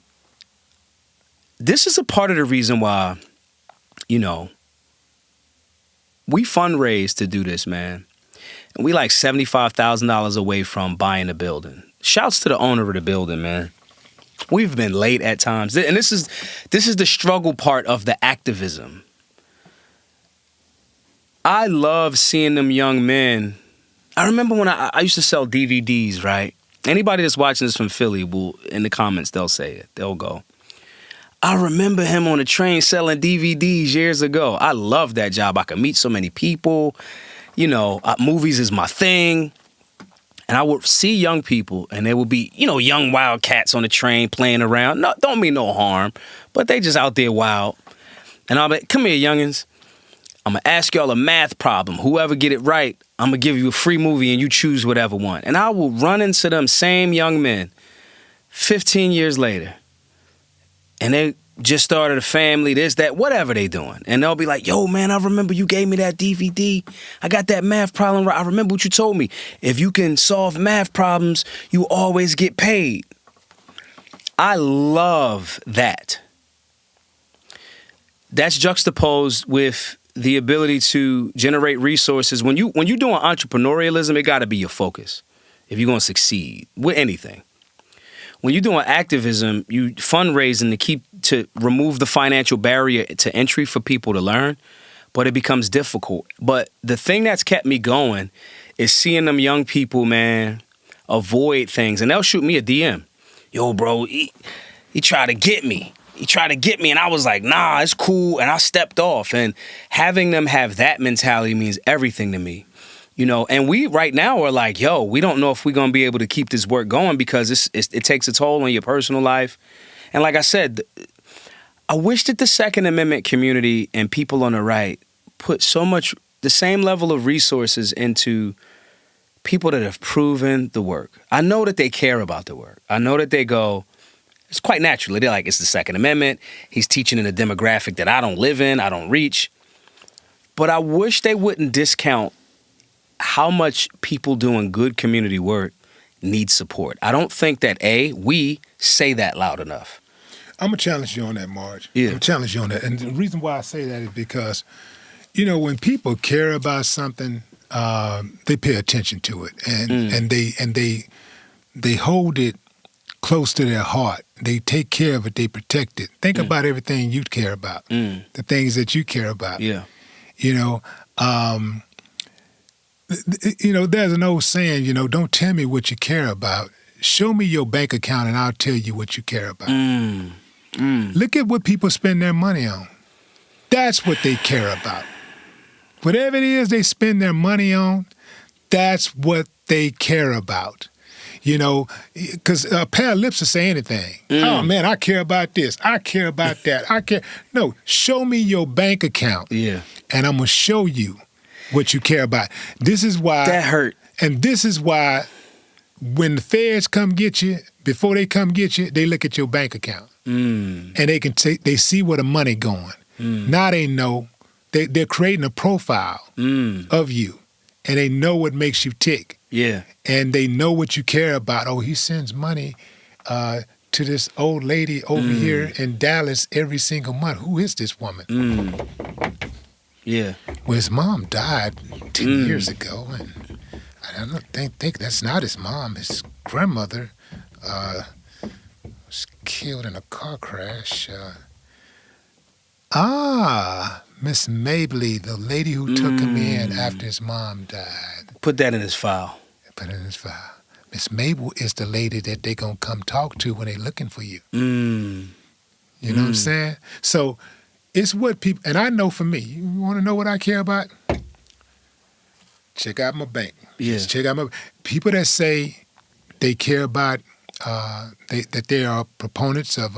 this is a part of the reason why, we fundraise to do this, man. And we like $75,000 away from buying a building. Shouts to the owner of the building, man. We've been late at times. And this is the struggle part of the activism. I love seeing them young men. I remember when I used to sell DVDs, right? Anybody that's watching this from Philly will, in the comments, they'll say it. They'll go, I remember him on the train selling DVDs years ago. I love that job. I could meet so many people. Movies is my thing. And I would see young people, and they would be, young wild cats on the train playing around. No, don't mean no harm, but they just out there wild. And I'll be like, come here, youngins. I'm going to ask y'all a math problem. Whoever get it right, I'm going to give you a free movie, and you choose whatever one. And I will run into them same young men 15 years later. And they just started a family, this, that, whatever they doing. And they'll be like, yo, man, I remember you gave me that DVD. I got that math problem right. I remember what you told me. If you can solve math problems, you always get paid. I love that. That's juxtaposed with the ability to generate resources. When you doing entrepreneurialism, it got to be your focus if you're going to succeed with anything. When you're doing activism, you fundraising to remove the financial barrier to entry for people to learn. but it becomes difficult. But the thing that's kept me going is seeing them young people, man, avoid things. And they'll shoot me a DM. Yo, bro, he tried to get me. He tried to get me, and I was like, nah, it's cool, and I stepped off. And having them have that mentality means everything to me. You know, and we right now are like, yo, we don't know if we're going to be able to keep this work going because it takes a toll on your personal life. And like I said, I wish that the Second Amendment community and people on the right put the same level of resources into people that have proven the work. I know that they care about the work. I know that they go, it's quite naturally. They're like, it's the Second Amendment. He's teaching in a demographic that I don't live in, I don't reach. But I wish they wouldn't discount how much people doing good community work need support. I don't think that, we say that loud enough. I'm going to challenge you on that, Marge. Yeah. I'm going to challenge you on that. And the reason why I say that is because, you know, when people care about something, they pay attention to it. And they hold it close to their heart. They take care of it. They protect it. Think about everything you care about, the things that you care about. Yeah. You know, there's an old saying, don't tell me what you care about. Show me your bank account and I'll tell you what you care about. Look at what people spend their money on. That's what they care about. Whatever it is they spend their money on, that's what they care about. You know, because a pair of lips will say anything. Oh, man, I care about this. I care about that. I care. No, show me your bank account. Yeah. And I'm going to show you what you care about. This is why. That hurt. And this is why when the feds come get you, before they come get you, they look at your bank account. And they see where the money going. Now they know. They're creating a profile of you. And they know what makes you tick. Yeah. And they know what you care about. Oh, he sends money to this old lady over here in Dallas every single month. Who is this woman? Yeah. Well, his mom died 10 years ago, and I don't think that's not his mom. His grandmother was killed in a car crash. Miss Mabley, the lady who took him in after his mom died. Put that in his file. Put it in his file. Miss Mabel is the lady that they gonna come talk to when they looking for you. You know what I'm saying? So it's what people, and I know for me, you want to know what I care about? Check out my bank. Yeah. Just check out my people that say they care about that they are proponents of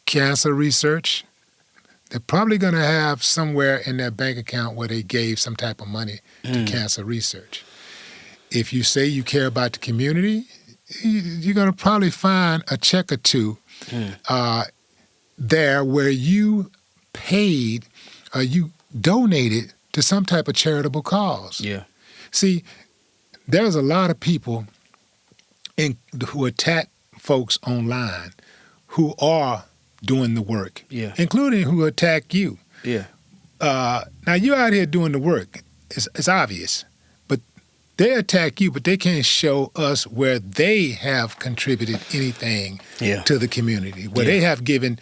cancer research. They're probably going to have somewhere in their bank account where they gave some type of money to cancer research. If you say you care about the community, you're going to probably find a check or two there where you paid or you donated to some type of charitable cause. Yeah. See, there's a lot of people who attack folks online who are doing the work, including who attack you. Yeah. Now, you're out here doing the work. It's obvious. But they attack you, but they can't show us where they have contributed anything to the community, where they have given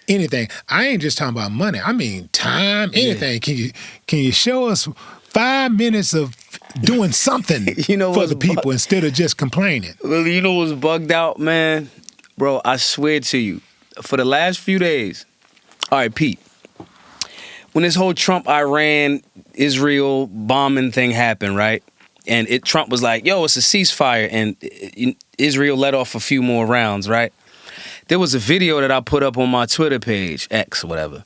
anything. I ain't just talking about money. I mean time, anything. Can you show us 5 minutes of doing something for the people instead of just complaining? Well, you know what's bugged out, man? Bro, I swear to you, for the last few days, all right, Pete, when this whole Trump-Iran, Israel bombing thing happened, right? And Trump was like, yo, it's a ceasefire, and Israel let off a few more rounds, right? There was a video that I put up on my Twitter page, X or whatever,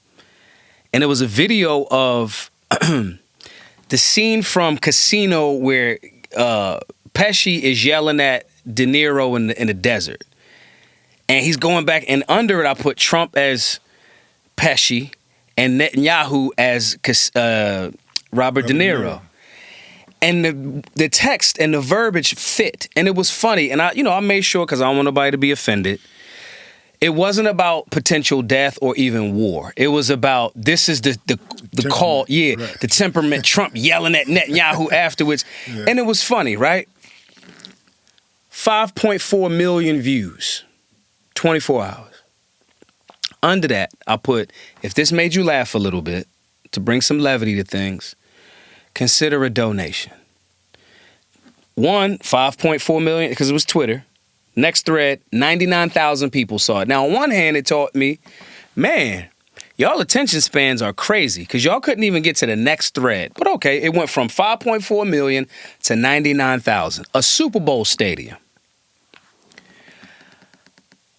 and it was a video of the scene from Casino where Pesci is yelling at De Niro in the desert. And he's going back, and under it I put Trump as Pesci and Netanyahu as Robert De Niro. And the text and the verbiage fit, and it was funny. And I made sure, because I don't want nobody to be offended, it wasn't about potential death or even war. It was about, this is the call, right. The temperament, Trump yelling at Netanyahu afterwards. Yeah. And it was funny, right? 5.4 million views, 24 hours. Under that, I put, if this made you laugh a little bit, to bring some levity to things, consider a donation. 5.4 million, because it was Twitter. Next thread, 99,000 people saw it. Now, on one hand, it taught me, man, y'all attention spans are crazy because y'all couldn't even get to the next thread. But okay, it went from 5.4 million to 99,000. A Super Bowl stadium.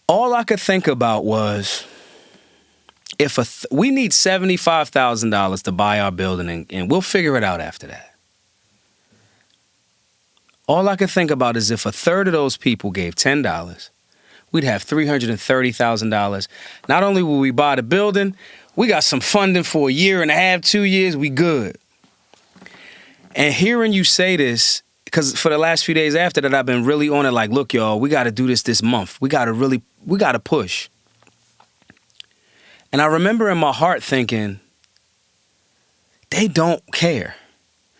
All I could think about was, if we need $75,000 to buy our building, and we'll figure it out after that. All I could think about is if a third of those people gave $10, we'd have $330,000. Not only will we buy the building, we got some funding for a year and a half, 2 years, we good. And hearing you say this, because for the last few days after that, I've been really on it like, look, y'all, we got to do this month. We got to push. And I remember in my heart thinking, they don't care.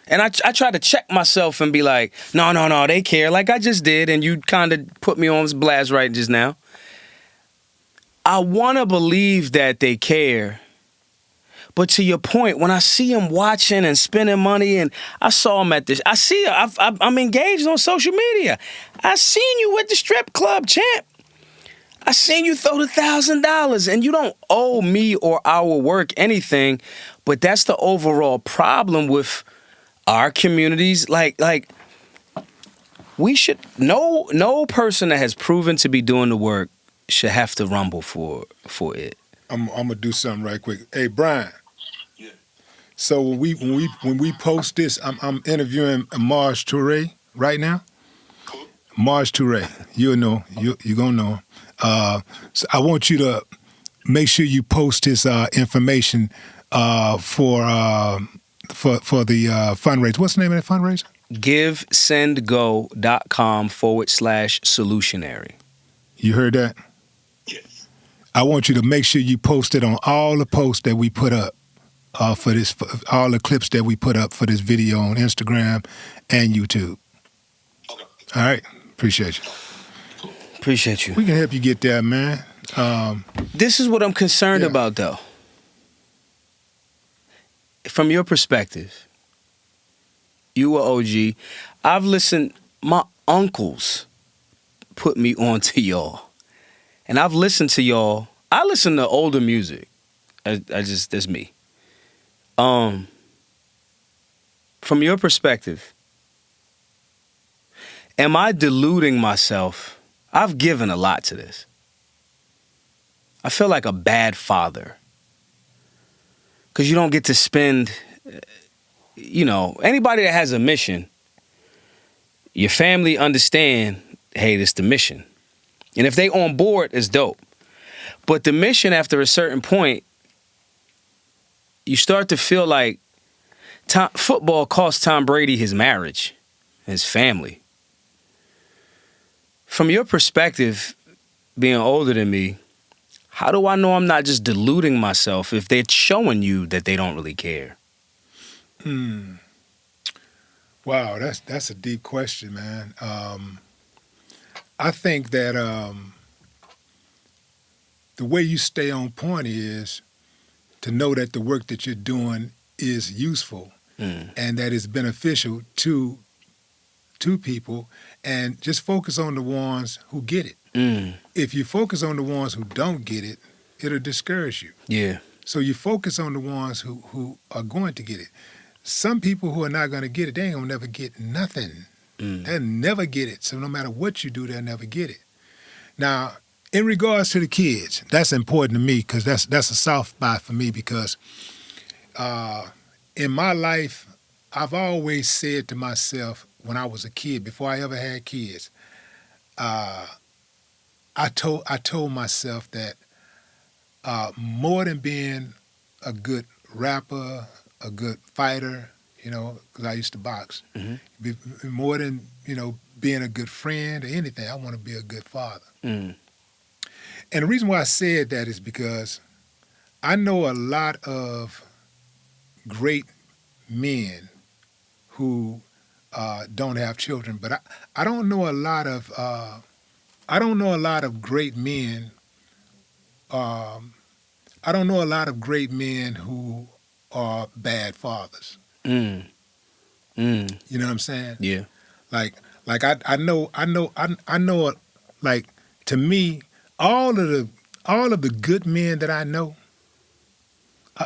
And I tried to check myself and be like, no, they care, like I just did, and you kind of put me on this blast right just now. I want to believe that they care. But to your point, when I see them watching and spending money, and I saw them at this, I'm engaged on social media. I seen you at the strip club, champ. I seen you throw the $1,000, and you don't owe me or our work anything, but that's the overall problem with our communities. Like we should, no person that has proven to be doing the work should have to rumble for it. I'm gonna do something right quick. Hey, Brian. Yeah. So when we post this, I'm interviewing Marge Toure right now. Cool. Marge Toure, you'll know, you're gonna know him. So I want you to make sure you post his information for the fundraiser. What's the name of that fundraiser? GiveSendGo.com/solutionary. You heard that? Yes. I want you to make sure you post it on all the posts that we put up for all the clips that we put up for this video on Instagram and YouTube. Okay. All right? Appreciate you. Appreciate you. We can help you get there, man. This is what I'm concerned Yeah. about, though. From your perspective, you were OG. I've listened, my uncles put me on to y'all. And I've listened to y'all. I listen to older music. That's me. From your perspective, am I deluding myself? I've given a lot to this. I feel like a bad father. Because you don't get to spend, anybody that has a mission, your family understand, hey, this the mission. And if they on board, it's dope. But the mission, after a certain point, you start to feel like football cost Tom Brady his marriage, his family. From your perspective, being older than me, how do I know I'm not just deluding myself if they're showing you that they don't really care? Wow, that's a deep question, man. I think that the way you stay on point is to know that the work that you're doing is useful and that it's beneficial to people, and just focus on the ones who get it. If you focus on the ones who don't get it, it'll discourage you. Yeah. So you focus on the ones who are going to get it. Some people who are not going to get it, they ain't going to never get nothing. They'll never get it. So no matter what you do, they'll never get it. Now, in regards to the kids, that's important to me because that's a soft spot for me because in my life, I've always said to myself when I was a kid, before I ever had kids, I told myself that more than being a good rapper, a good fighter, because I used to box, more than, being a good friend or anything, I want to be a good father. And the reason why I said that is because I know a lot of great men who don't have children, but I don't know a lot of great men. I don't know a lot of great men who are bad fathers. Mm. Mm. You know what I'm saying? Yeah. Like I know, like, to me, all of the good men that I know,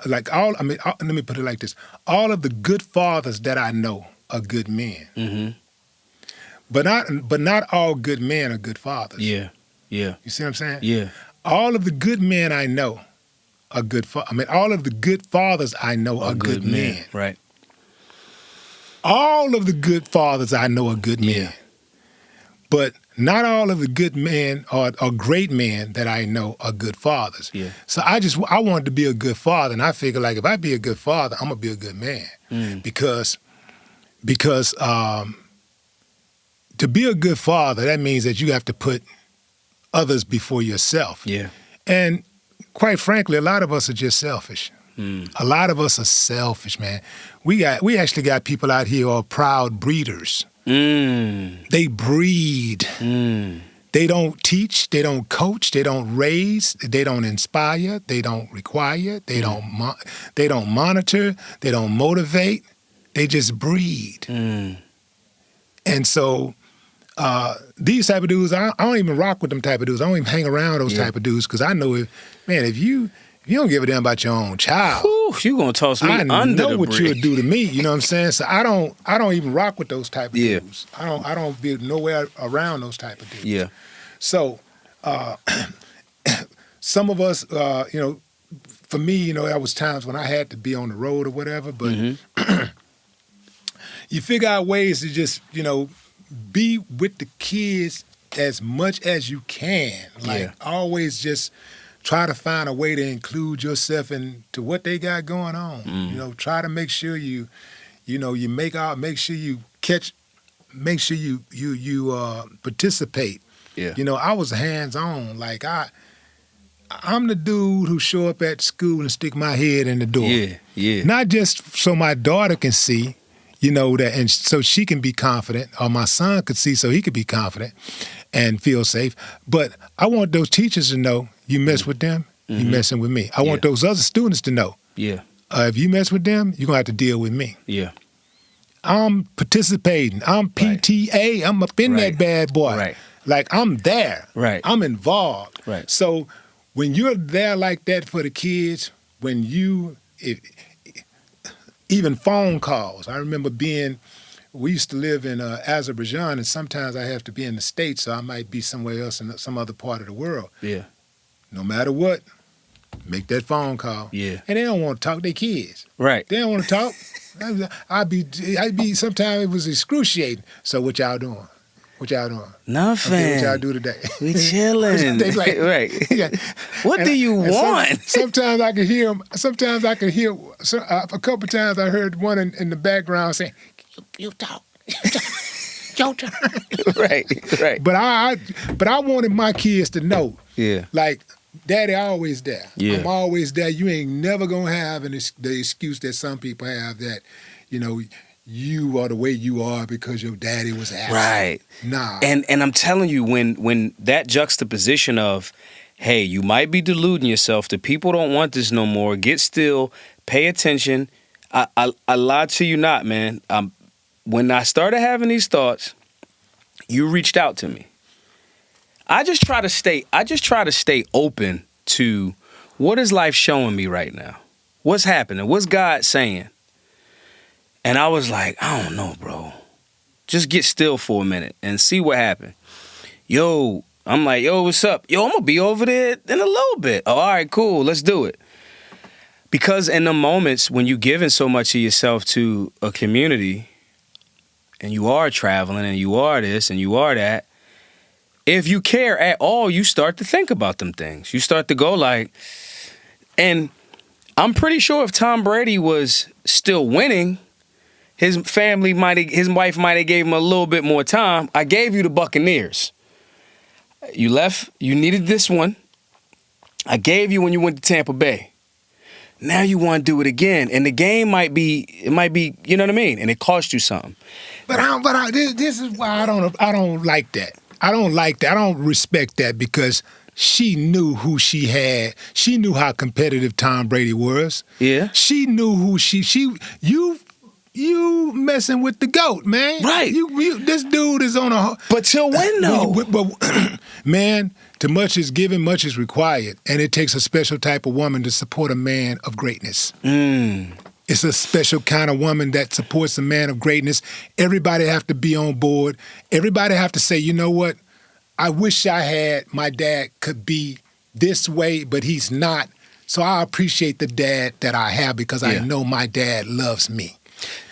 let me put it like this: all of the good fathers that I know are good men, Mm-hmm. but not all good men are good fathers. Yeah. Yeah. You see what I'm saying? Yeah. All of the good men I know are good. All of the good fathers I know are good men. Right. All of the good fathers I know are good men. Yeah. But not all of the good men or great men that I know are good fathers. Yeah. So I wanted to be a good father, and I figured, like, if I be a good father, I'm gonna be a good man. Because to be a good father, that means that you have to put others before yourself. Yeah. And quite frankly, a lot of us are just selfish. A lot of us are selfish, man. We actually got people out here who are proud breeders. They breed. They don't teach. They don't coach. They don't raise. They don't inspire. They don't require. They don't monitor. They don't motivate. They just breed. And so these type of dudes, I don't even rock with them type of dudes. I don't even hang around those type of dudes because I know if you don't give a damn about your own child, You gonna toss me I under know the what bridge. you would do to me. You know what I'm saying? So I don't even rock with those type of dudes. I don't be nowhere around those type of dudes. Yeah. So some of us, for me, there was times when I had to be on the road or whatever, but you figure out ways to just, be with the kids as much as you can. Like, always just try to find a way to include yourself into what they got going on. Try to make sure you make sure you participate. Yeah. I was hands-on. Like, I'm the dude who show up at school and stick my head in the door. Yeah. Yeah. Not just so my daughter can see, that, and so she can be confident, or my son could see so he could be confident and feel safe. But I want those teachers to know, you mess with them, you messing with me. I want those other students to know, if you mess with them, you're going to have to deal with me. Yeah. I'm participating. I'm PTA. I'm up in that bad boy. Right. Like, I'm there. Right. I'm involved. Right. So when you're there like that for the kids, even phone calls. I remember we used to live in Azerbaijan, and sometimes I have to be in the States, so I might be somewhere else in some other part of the world. Yeah. No matter what, make that phone call. Yeah. And they don't want to talk to their kids. Right. They don't want to talk. I'd be, sometimes it was excruciating. So what y'all doing? Nothing. Okay, what y'all do today? We chilling. They like, right. What do you want? Sometimes I can hear them. Sometimes I can hear. A couple times I heard one in the background saying, "You talk, your turn." Right. But I wanted my kids to know, like, Daddy always there. Yeah. I'm always there. You ain't never gonna have the excuse that some people have that, you are the way you are because your daddy was absent. Right. Nah. And I'm telling you, when that juxtaposition of, hey, you might be deluding yourself, the people don't want this no more, get still, pay attention. I lied to you not, man. When I started having these thoughts, you reached out to me. I just try to stay open to what is life showing me right now? What's happening? What's God saying? And I was like, I don't know, bro. Just get still for a minute and see what happened. I'm like, what's up? I'm going to be over there in a little bit. Oh, all right, cool. Let's do it. Because in the moments when you're giving so much of yourself to a community and you are traveling and you are this and you are that, if you care at all, you start to think about them things. You start to go like, and I'm pretty sure if Tom Brady was still winning, his wife might have gave him a little bit more time. I gave you the Buccaneers. You left, you needed this one. I gave you when you went to Tampa Bay. Now you want to do it again. And the game might be, you know what I mean? And it cost you something. This is why I don't like that. I don't like that. I don't respect that because she knew who she had. She knew how competitive Tom Brady was. Yeah. She knew who you messing with the GOAT, man. Right. This dude is on a... But till when, though? Man, too much is given, much is required. And it takes a special type of woman to support a man of greatness. It's a special kind of woman that supports a man of greatness. Everybody have to be on board. Everybody have to say, you know what? I wish my dad could be this way, but he's not. So I appreciate the dad that I have because I know my dad loves me.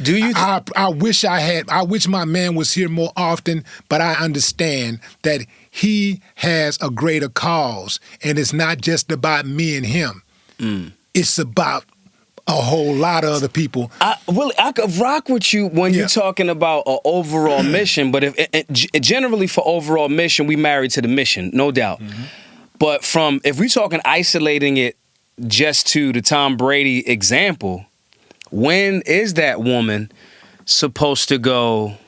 Do you? I wish my man was here more often, but I understand that he has a greater cause, and it's not just about me and him. It's about a whole lot of other people. I could rock with you when you're talking about an overall mission, but generally for overall mission, we married to the mission, no doubt. But if we're talking isolating it just to the Tom Brady example, when is that woman supposed to go?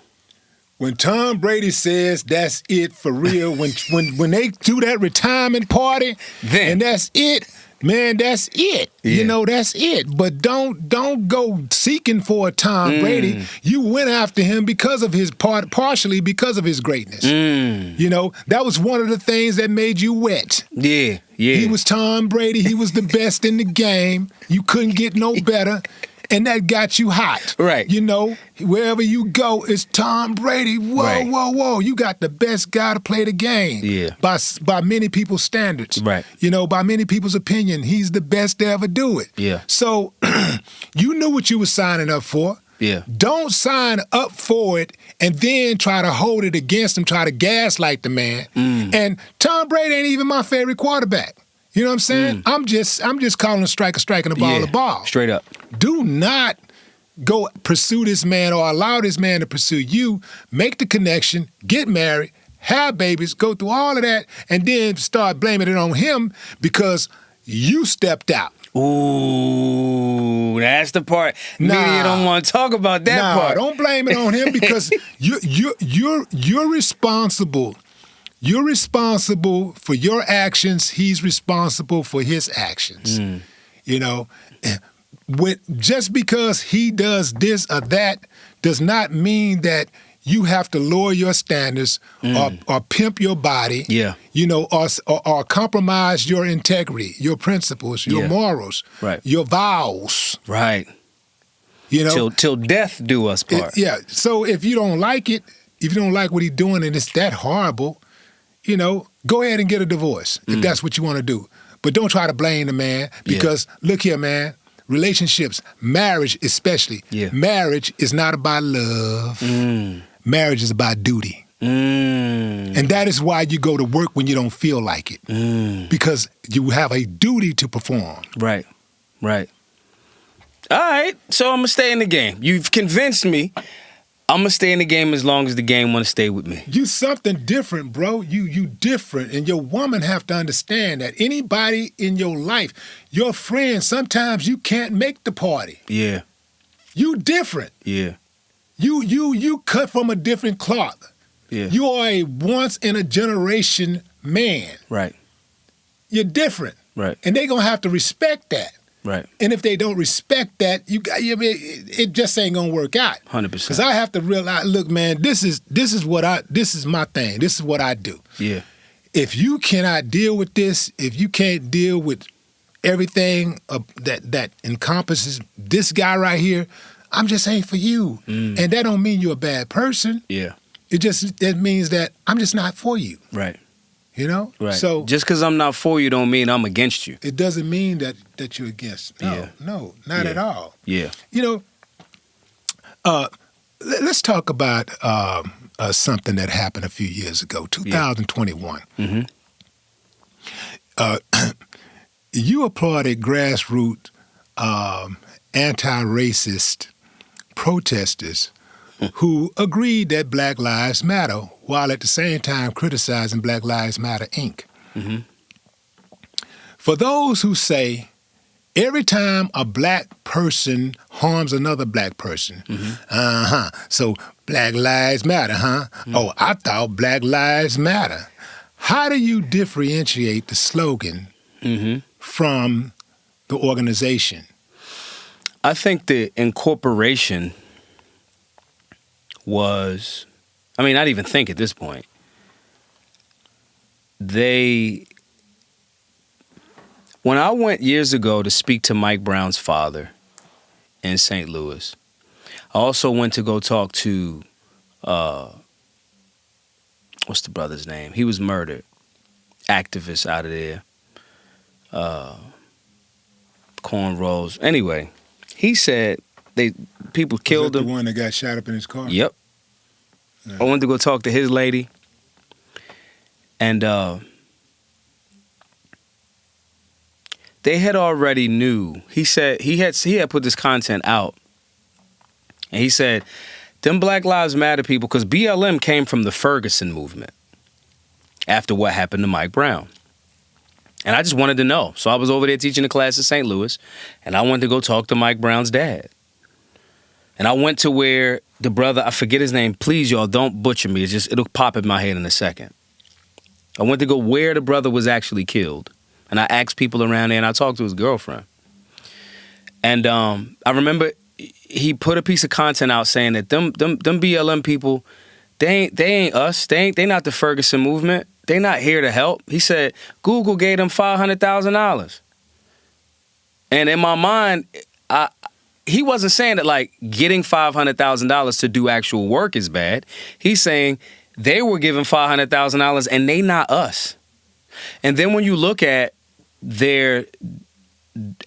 When Tom Brady says that's it for real, when they do that retirement party, and that's it, man, that's it. Yeah. You know, that's it. But don't go seeking for a Tom Brady. You went after him because of his partially because of his greatness. You know, that was one of the things that made you wet. Yeah. He was Tom Brady. He was the best in the game. You couldn't get no better. And that got you hot. Right. You know, wherever you go, it's Tom Brady. Whoa. You got the best guy to play the game. Yeah. By many people's standards. Right. You know, by many people's opinion, he's the best to ever do it. Yeah. So you knew what you were signing up for. Yeah. Don't sign up for it and then try to hold it against him, try to gaslight the man. And Tom Brady ain't even my favorite quarterback. You know what I'm saying? I'm just calling a strike a strike and a ball a ball. Straight up. Do not go pursue this man or allow this man to pursue you. Make the connection, get married, have babies, go through all of that, and then start blaming it on him because you stepped out. Ooh, that's the part. Media don't want to talk about that part. Don't blame it on him because you're responsible. You're responsible for your actions. He's responsible for his actions. You know, just because he does this or that does not mean that you have to lower your standards or pimp your body. Yeah. You know, or compromise your integrity, your principles, your morals, your vows. Right. You know, till death do us part. So if you don't like it, if you don't like what he's doing and it's that horrible, you know, go ahead and get a divorce if that's what you want to do. But don't try to blame the man because, look here, man, relationships, marriage especially, marriage is not about love. Marriage is about duty. And that is why you go to work when you don't feel like it. Because you have a duty to perform. Right. All right, so I'm going to stay in the game. You've convinced me. I'm going to stay in the game as long as the game want to stay with me. You something different, bro. You different. And your woman have to understand that anybody in your life, your friend, sometimes you can't make the party. Yeah. You different. Yeah. You cut from a different cloth. Yeah. You are a once in a generation man. Right. You're different. Right. And they're going to have to respect that. Right. And if they don't respect that, it just ain't gonna work out. 100%. Because I have to realize, look, man, this is my thing. This is what I do. Yeah. If you cannot deal with this, if you can't deal with everything that encompasses this guy right here, I'm just ain't for you. And that don't mean you're a bad person. Yeah. That means that I'm just not for you. Right. You know? Right. So just because I'm not for you don't mean I'm against you. It doesn't mean that you're against. No, not at all. Yeah. You know, let's talk about something that happened a few years ago, 2021. You applauded grassroots anti-racist protesters who agreed that Black Lives Matter, while at the same time criticizing Black Lives Matter, Inc. For those who say every time a black person harms another black person, so Black Lives Matter, Oh, I thought Black Lives Matter. How do you differentiate the slogan from the organization? I think the incorporation was, I mean, not even think at this point. When I went years ago to speak to Mike Brown's father in St. Louis, I also went to go talk to, what's the brother's name? He was murdered. Activist out of there. Cornrows. Anyway, he said people killed him. The one that got shot up in his car? Yep. Yeah. I went to go talk to his lady. And they had already knew. He said he had put this content out. And he said, them Black Lives Matter people, because BLM came from the Ferguson movement after what happened to Mike Brown. And I just wanted to know. So I was over there teaching a class in St. Louis, and I went to go talk to Mike Brown's dad. And I went to where the brother, I forget his name, please y'all don't butcher me, it'll pop in my head in a second. I went to go where the brother was actually killed. And I asked people around there, and I talked to his girlfriend. And I remember he put a piece of content out saying that them BLM people, they ain't us. They not the Ferguson movement. They not here to help. He said Google gave them $500,000. And in my mind, he wasn't saying that like getting $500,000 to do actual work is bad. He's saying they were given $500,000 and they not us. And then when you look at their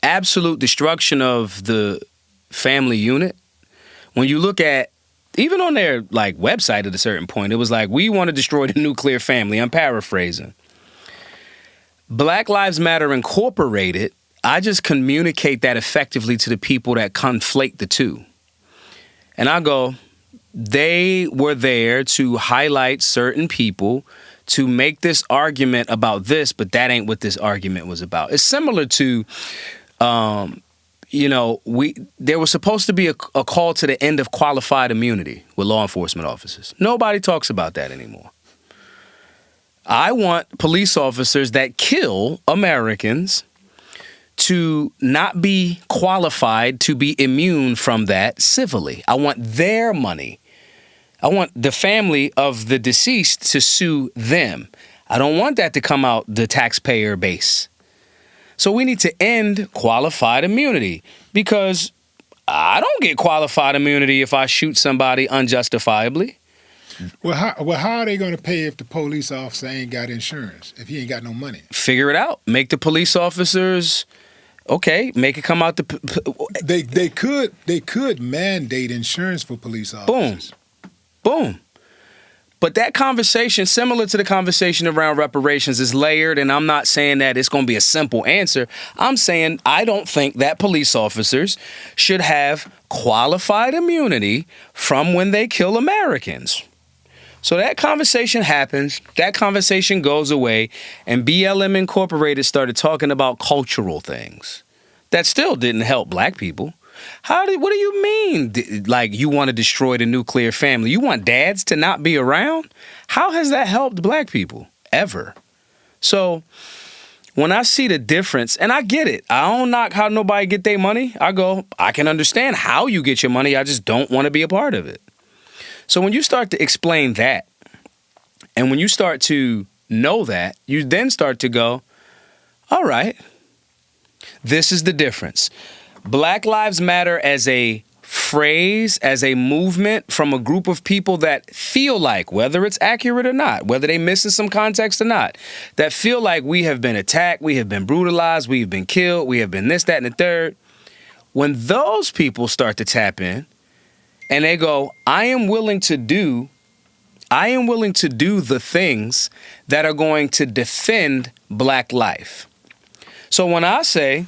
absolute destruction of the family unit, when you look at even on their like website at a certain point, it was like, we want to destroy the nuclear family. I'm paraphrasing. Black Lives Matter Incorporated, I just communicate that effectively to the people that conflate the two. And I go, they were there to highlight certain people to make this argument about this, but that ain't what this argument was about. It's similar to, there was supposed to be a call to the end of qualified immunity with law enforcement officers. Nobody talks about that anymore. I want police officers that kill Americans to not be qualified to be immune from that civilly. I want their money. I want the family of the deceased to sue them. I don't want that to come out the taxpayer base. So we need to end qualified immunity because I don't get qualified immunity if I shoot somebody unjustifiably. Well, how are they going to pay if the police officer ain't got insurance, if he ain't got no money? Figure it out. Make the police officers, make it come out the... They could mandate insurance for police officers. Boom. But that conversation, similar to the conversation around reparations, is layered, and I'm not saying that it's going to be a simple answer. I'm saying I don't think that police officers should have qualified immunity from when they kill Americans. So that conversation happens, that conversation goes away, and BLM Incorporated started talking about cultural things. That still didn't help black people. What do you mean? Like you want to destroy the nuclear family? You want dads to not be around? How has that helped black people ever? So when I see the difference, and I get it, I don't knock how nobody get their money. I can understand how you get your money. I just don't want to be a part of it. So when you start to explain that, and when you start to know that, you then start to go, all right, this is the difference. Black Lives Matter as a phrase, as a movement from a group of people that feel like, whether it's accurate or not, whether they missing some context or not, that feel like we have been attacked, we have been brutalized, we have been killed, we have been this, that, and the third. When those people start to tap in and they go, I am willing to do the things that are going to defend black life. So when I say,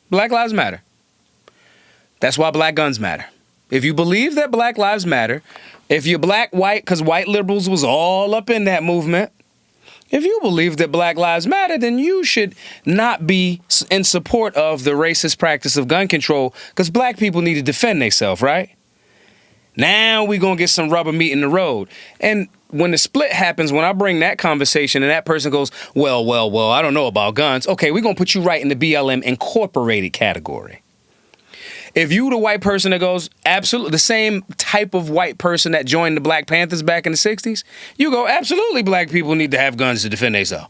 Black Lives Matter. That's why black guns matter. If you believe that Black Lives Matter, if you're black, white, because white liberals was all up in that movement, if you believe that Black Lives Matter, then you should not be in support of the racist practice of gun control because black people need to defend themselves, right? Now we gonna get some rubber meat in the road. And when the split happens, when I bring that conversation and that person goes, well, I don't know about guns. Okay, we're gonna put you right in the BLM Incorporated category. If you the white person that goes, absolutely, the same type of white person that joined the Black Panthers back in the 60s, you go, absolutely, black people need to have guns to defend themselves.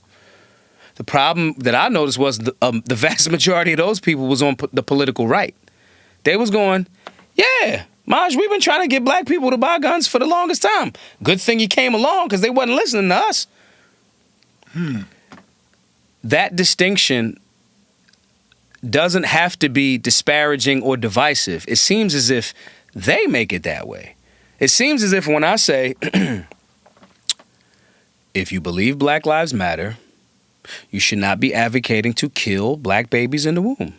The problem that I noticed was the vast majority of those people was on the political right. They was going, yeah, Maj, we've been trying to get black people to buy guns for the longest time. Good thing you came along because they wasn't listening to us. That distinction doesn't have to be disparaging or divisive. It seems as if they make it that way. It seems as if when I say, if you believe Black Lives Matter, you should not be advocating to kill black babies in the womb.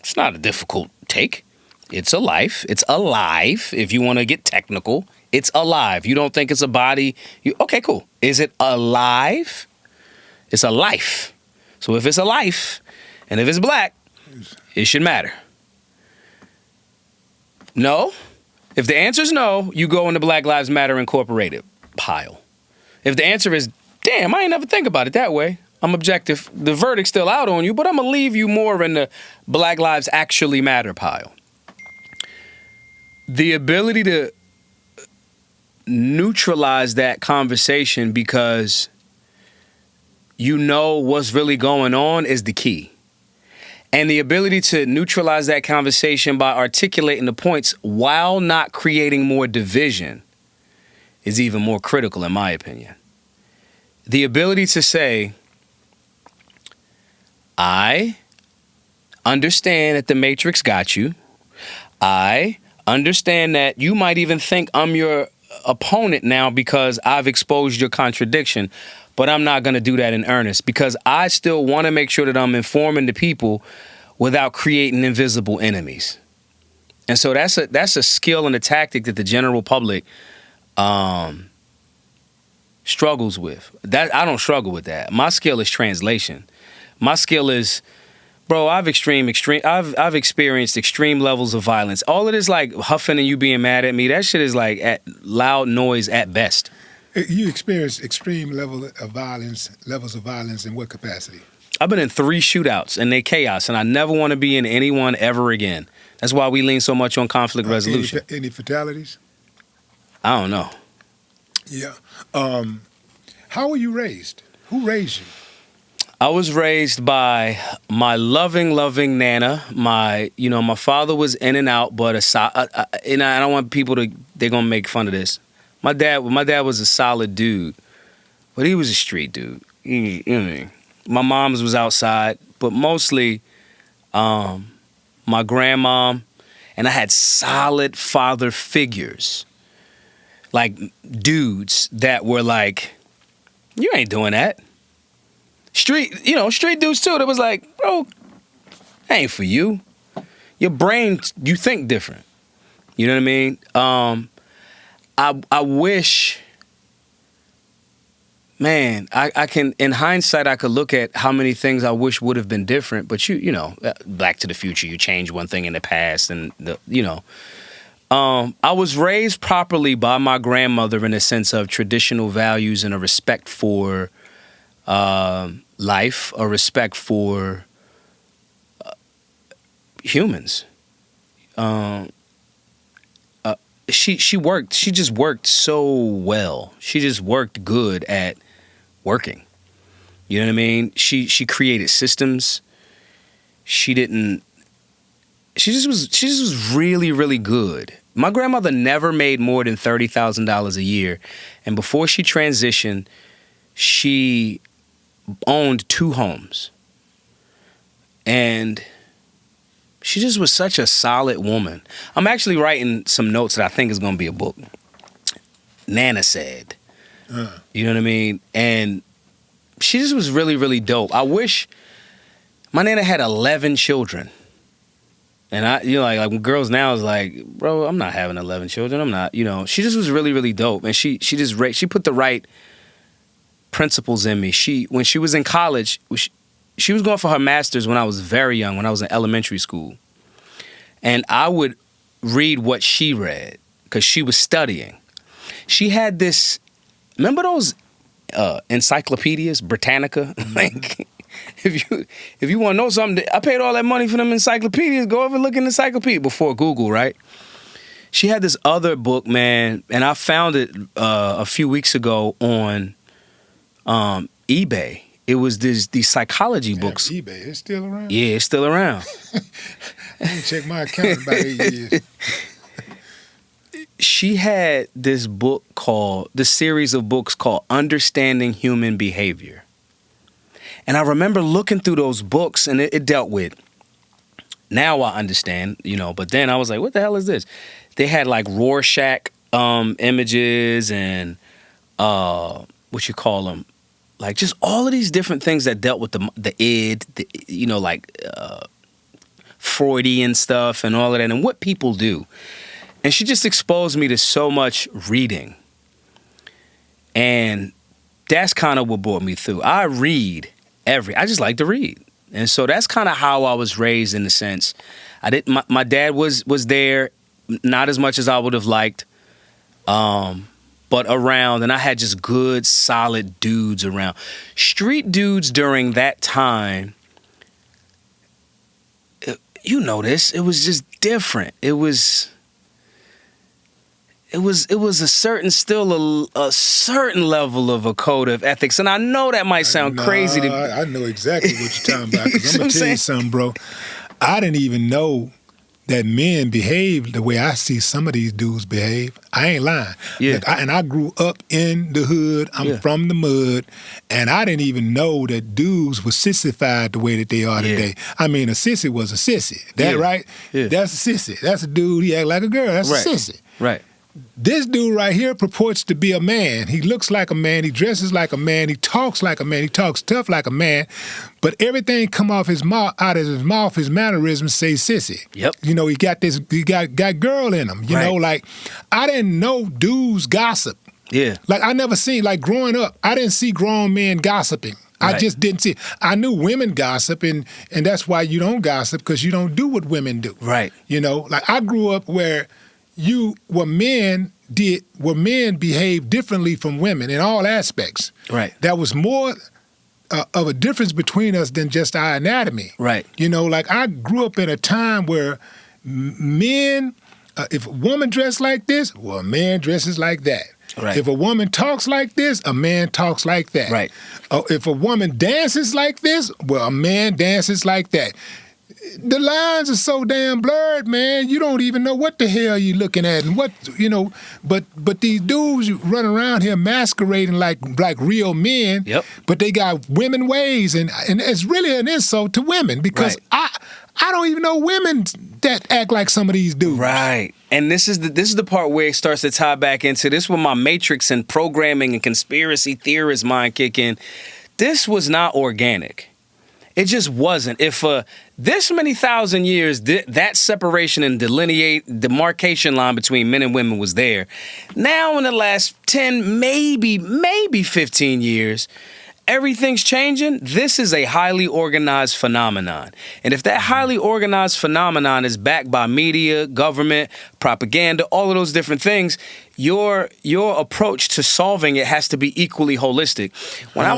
It's not a difficult take. It's a life. It's alive. If you want to get technical, it's alive. You don't think it's a body. Okay, cool. Is it alive? It's a life. So if it's a life, and if it's black, it should matter. No? If the answer is no, you go in the Black Lives Matter Incorporated pile. If the answer is, damn, I ain't never think about it that way, I'm objective, the verdict's still out on you, but I'm going to leave you more in the Black Lives Actually Matter pile. The ability to neutralize that conversation because you know what's really going on is the key. And the ability to neutralize that conversation by articulating the points while not creating more division is even more critical, in my opinion. The ability to say, I understand that the Matrix got you. I understand that you might even think I'm your opponent now because I've exposed your contradiction. But I'm not going to do that in earnest because I still want to make sure that I'm informing the people without creating invisible enemies. And so that's a skill and a tactic that the general public struggles with. That I don't struggle with that. My skill is translation. My skill is, bro, I've experienced extreme levels of violence. All of this like huffing and you being mad at me, that shit is like at loud noise at best. You experienced extreme levels of violence in what capacity? I've been in 3 shootouts and they chaos, and I never want to be in any one ever again. That's why we lean so much on conflict resolution. Any fatalities? I don't know. Yeah. How were you raised? Who raised you? I was raised by my loving Nana. My father was in and out, but I don't want people they're gonna make fun of this. My dad was a solid dude, but he was a street dude. My mom's was outside, but mostly my grandmom, and I had solid father figures, like dudes that were like, you ain't doing that. Street dudes too, that was like, bro, that ain't for you. Your brain, you think different. You know what I mean? I wish, man, I can, in hindsight, I could look at how many things I wish would have been different, but you know, Back to the Future, you change one thing in the past and, I was raised properly by my grandmother in a sense of traditional values and a respect for life, a respect for humans. She just worked so well. She just worked good at working. You know what I mean? She created systems. She just was really, really good. My grandmother never made more than $30,000 a year. And before she transitioned, she owned 2 homes. And she just was such a solid woman. I'm actually writing some notes that I think is going to be a book. Nana said. You know what I mean? And she just was really, really dope. I wish my Nana had 11 children. And like girls now is like, bro, I'm not having 11 children. I'm not, she just was really, really dope. And she put the right principles in me. When she was in college, she was going for her master's when I was very young, when I was in elementary school. And I would read what she read because she was studying. She had this. Remember those encyclopedias, Britannica? Like, if you want to know something, I paid all that money for them encyclopedias. Go over and look in the encyclopedia before Google, right? She had this other book, man, and I found it a few weeks ago on eBay. It was these psychology books. eBay, it's still around? Yeah, it's still around. I didn't check my account in about 8 years. She had this series of books called Understanding Human Behavior. And I remember looking through those books, and it dealt with, now I understand, but then I was like, what the hell is this? They had like Rorschach images and what you call them, like just all of these different things that dealt with the id, Freudian stuff and all of that, and what people do. And she just exposed me to so much reading. And that's kind of what brought me through. I just like to read. And so that's kind of how I was raised in the sense. My dad was there, not as much as I would have liked, but around. And I had just good, solid dudes around. Street dudes during that time, you know this, it was just different. It was a certain level of a code of ethics. And I know that might sound crazy to I know exactly what you're talking about. Because I'm going to tell you something, bro. I didn't even know that men behave the way I see some of these dudes behave. I ain't lying. Yeah. And I grew up in the hood. I'm from the mud. And I didn't even know that dudes were sissified the way that they are today. I mean, a sissy was a sissy. That right? Yeah. That's a sissy. That's a dude, he act like a girl. That's a sissy. Right. This dude right here purports to be a man. He looks like a man. He dresses like a man. He talks like a man. He talks tough like a man. But everything come off his mouth, out of his mouth, his mannerisms say sissy. Yep. He got girl in him. You know, like I didn't know dudes gossip. Yeah. Like I never seen, like growing up, I didn't see grown men gossiping. I just didn't see it. I knew women gossip, and that's why you don't gossip, because you don't do what women do. Right. Like I grew up where men behaved differently from women in all aspects. Right. That was more of a difference between us than just our anatomy. Right. Like I grew up in a time where men, if a woman dressed like this, well, a man dresses like that. Right. If a woman talks like this, a man talks like that. Right. If a woman dances like this, well, a man dances like that. The lines are so damn blurred, man. You don't even know what the hell you're looking at, and But these dudes run around here masquerading like real men. Yep. But they got women ways, and it's really an insult to women, because I don't even know women that act like some of these dudes. Right. And this is the part where it starts to tie back into this, where my matrix and programming and conspiracy theorist mind kick in. This was not organic. It just wasn't. If this many thousand years, that separation and demarcation line between men and women was there, now in the last 10, maybe 15 years, everything's changing. This is a highly organized phenomenon. And if that highly organized phenomenon is backed by media, government, propaganda, all of those different things, your approach to solving it has to be equally holistic. When I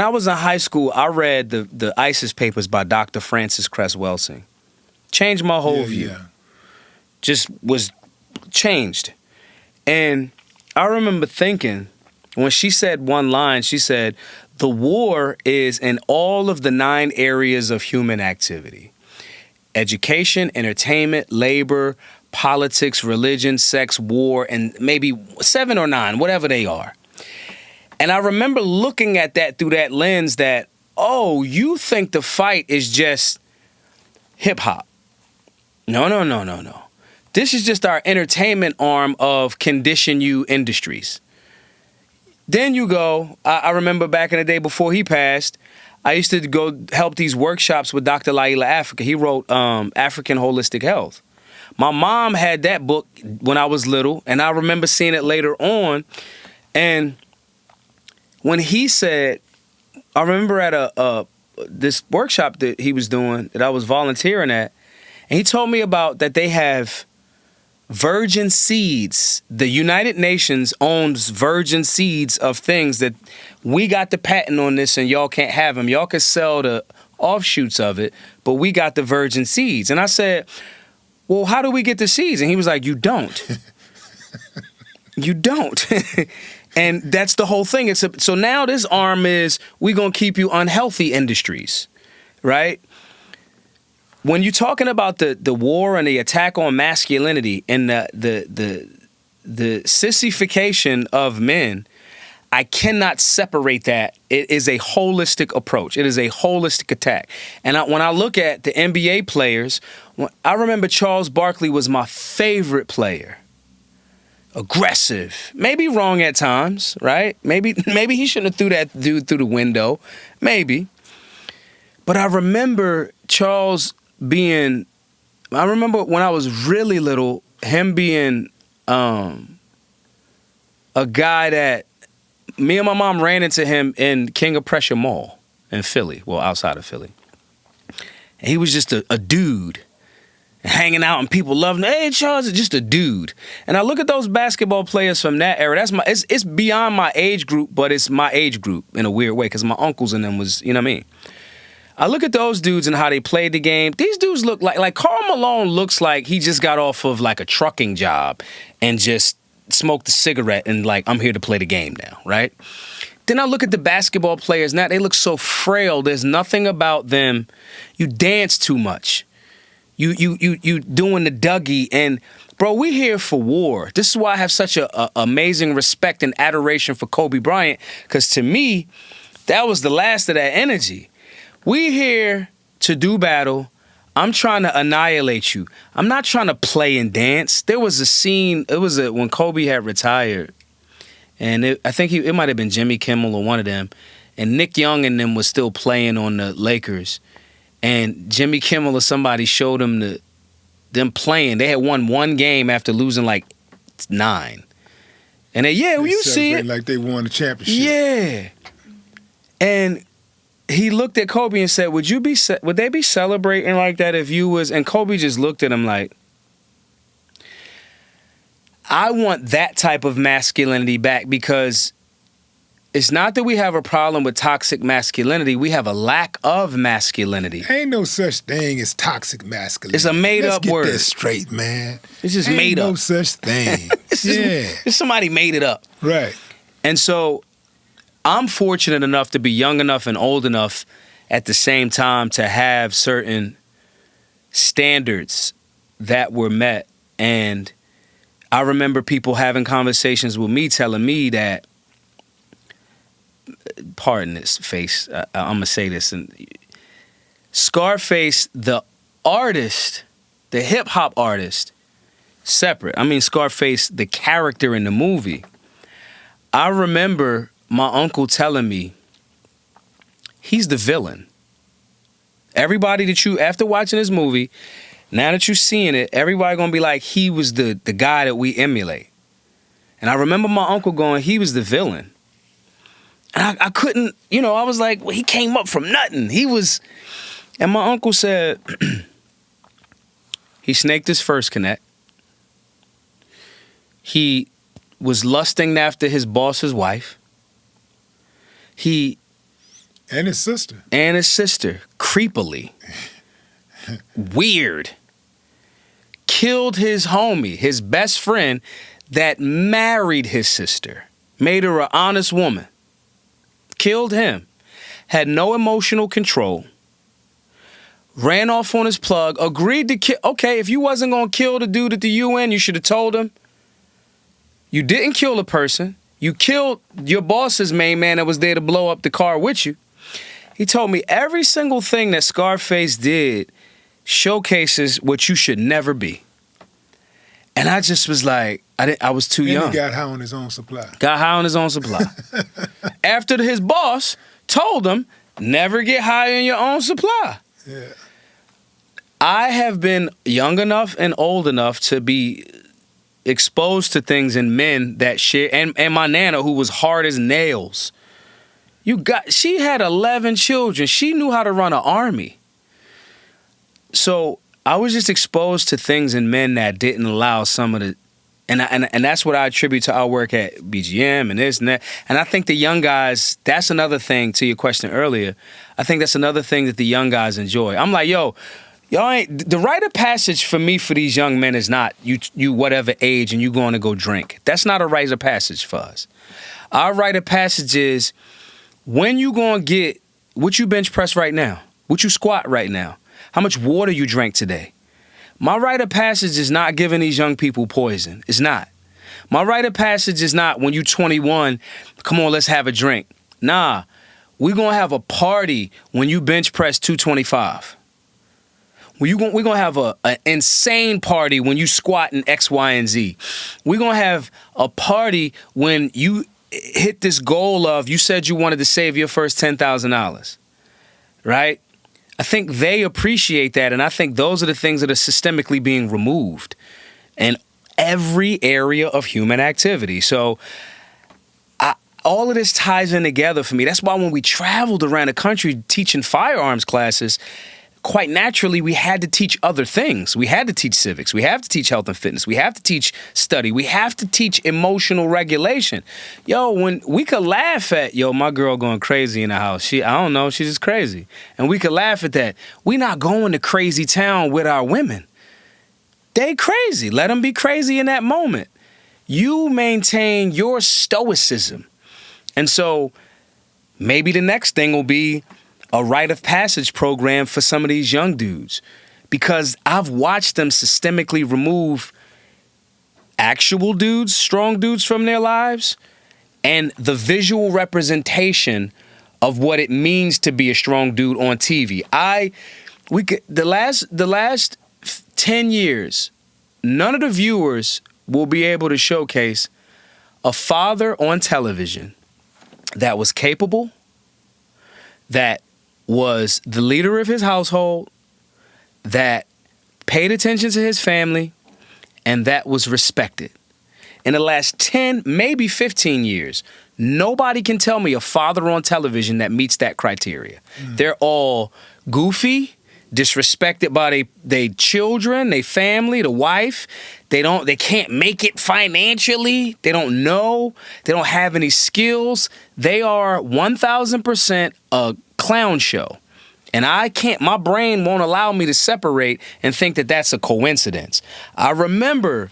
was in high school, I read the ISIS papers by Dr. Francis Cress Welsing. Changed my whole view. Yeah. Just was changed. And I remember thinking, when she said one line, she said, the war is in all of the 9 areas of human activity: education, entertainment, labor, politics, religion, sex, war, and maybe 7 or 9, whatever they are. And I remember looking at that through that lens that, oh, you think the fight is just hip hop. No. This is just our entertainment arm of Condition You Industries. Then you go, I remember back in the day before he passed, I used to go help these workshops with Dr. Laila Africa. He wrote African Holistic Health. My mom had that book when I was little, and I remember seeing it later on. And when he said, I remember at this workshop that he was doing, that I was volunteering at, and he told me about that they have virgin seeds. The United Nations owns virgin seeds of things that we got the patent on this and y'all can't have them. Y'all can sell the offshoots of it, but we got the virgin seeds. And I said, well, how do we get the seeds? And he was like, you don't. You don't. And that's the whole thing. So now this arm is, we going to keep you unhealthy industries, right? When you're talking about the war and the attack on masculinity and the sissification of men, I cannot separate that. It is a holistic approach. It is a holistic attack. And when I look at the NBA players, I remember Charles Barkley was my favorite player. Aggressive, maybe wrong at times, right? Maybe he shouldn't have threw that dude through the window, maybe. But I remember Charles being, I remember when I was really little, him being a guy that me and my mom ran into him in King of Prussia Mall in Philly, well, outside of Philly. And he was just a dude. Hanging out and people loving, hey, Charles is just a dude. And I look at those basketball players from that era. It's beyond my age group, but it's my age group in a weird way because my uncles and them was, you know what I mean? I look at those dudes and how they played the game. These dudes look like Karl Malone looks like he just got off of like a trucking job and just smoked a cigarette and like, I'm here to play the game now, right? Then I look at the basketball players now. They look so frail. There's nothing about them. You dance too much. You doing the Dougie, and bro, we here for war. This is why I have such a amazing respect and adoration for Kobe Bryant, because to me, that was the last of that energy. We here to do battle. I'm trying to annihilate you. I'm not trying to play and dance. There was a scene. It was when Kobe had retired, and I think it might have been Jimmy Kimmel or one of them, and Nick Young and them was still playing on the Lakers. And Jimmy Kimmel or somebody showed them them playing. They had won one game after losing like 9. And they you see it. Like they won the championship. Yeah. And he looked at Kobe and said, would they be celebrating like that if you was, and Kobe just looked at him like, I want that type of masculinity back, because it's not that we have a problem with toxic masculinity. We have a lack of masculinity. Ain't no such thing as toxic masculinity. It's a made-up word. Let's get that straight, man. It's just made up. Ain't no such thing. It's somebody made it up. Right. And so I'm fortunate enough to be young enough and old enough at the same time to have certain standards that were met. And I remember people having conversations with me telling me that, pardon this face, I'm going to say this. And Scarface, the artist, the hip-hop artist, separate. I mean, Scarface, the character in the movie. I remember my uncle telling me, he's the villain. Everybody that after watching this movie, now that you're seeing it, everybody going to be like, he was the guy that we emulate. And I remember my uncle going, he was the villain. And I couldn't, I was like, well, he came up from nothing. And my uncle said, he snaked his first connect. He was lusting after his boss's wife. And his sister. Creepily. Weird. Killed his homie, his best friend that married his sister. Made her an honest woman. Killed him, had no emotional control, ran off on his plug, agreed to kill. Okay, if you wasn't going to kill the dude at the UN, you should have told him. You didn't kill a person. You killed your boss's main man that was there to blow up the car with you. He told me every single thing that Scarface did showcases what you should never be. And I just was like, I was too young. He got high on his own supply. After his boss told him, never get high on your own supply. Yeah. I have been young enough and old enough to be exposed to things in men that share, and my nana, who was hard as nails. She had 11 children. She knew how to run an army. So I was just exposed to things in men that didn't allow some of the, and that's what I attribute to our work at BGM and this and that. And I think the young guys, that's another thing to your question earlier. I think that's another thing that the young guys enjoy. I'm like, yo, y'all ain't, the rite of passage for me for these young men is not you whatever age and you going to go drink. That's not a rite of passage for us. Our rite of passage is when you going to get, what you bench press right now? What you squat right now? How much water you drank today? My rite of passage is not giving these young people poison. It's not. My rite of passage is not when you 21, come on, let's have a drink. Nah, we're going to have a party when you bench press 225. We're going to have an insane party when you squat in X, Y, and Z. We're going to have a party when you hit this goal of, you said you wanted to save your first $10,000, right? I think they appreciate that, and I think those are the things that are systemically being removed in every area of human activity. So all of this ties in together for me. That's why when we traveled around the country teaching firearms classes, quite naturally, we had to teach other things. We had to teach civics. We have to teach health and fitness. We have to teach study. We have to teach emotional regulation. Yo, when we could laugh at, my girl going crazy in the house. I don't know, she's just crazy. And we could laugh at that. We not going to crazy town with our women. They crazy. Let them be crazy in that moment. You maintain your stoicism. And so maybe the next thing will be a rite of passage program for some of these young dudes, because I've watched them systemically remove actual dudes, strong dudes from their lives, and the visual representation of what it means to be a strong dude on TV. The last 10 years, none of the viewers will be able to showcase a father on television that was capable, that was the leader of his household, that paid attention to his family, and that was respected. In the last 10, maybe 15 years, nobody can tell me a father on television that meets that criteria. They're all goofy, disrespected by their children, their family, the wife. They can't make it financially. They don't know. They don't have any skills. They are 1,000% a clown show. And my brain won't allow me to separate and think that that's a coincidence. I remember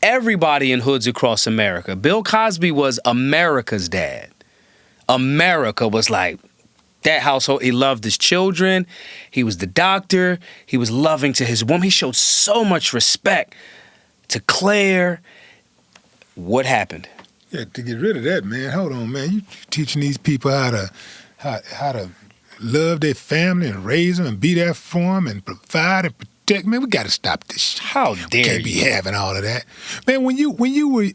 everybody in hoods across America. Bill Cosby was America's dad. America was like that household. He loved his children. He was the doctor. He was loving to his woman. He showed so much respect to Claire. What happened? Yeah, to get rid of that, man. Hold on, man. You teaching these people how to love their family and raise them and be there for them and provide and protect. Man, we got to stop this shit. How dare we can't be having all of that. Man, when you were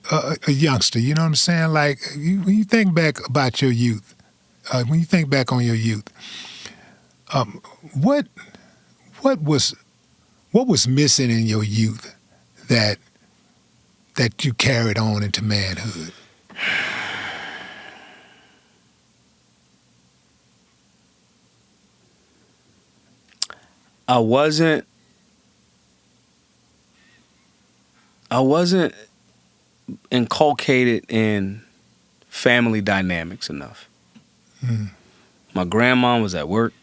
a youngster, you know what I'm saying? Like, when you think back about your youth, when you think back on your youth, what was missing in your youth that you carried on into manhood? I wasn't inculcated in family dynamics enough. My grandma was at work.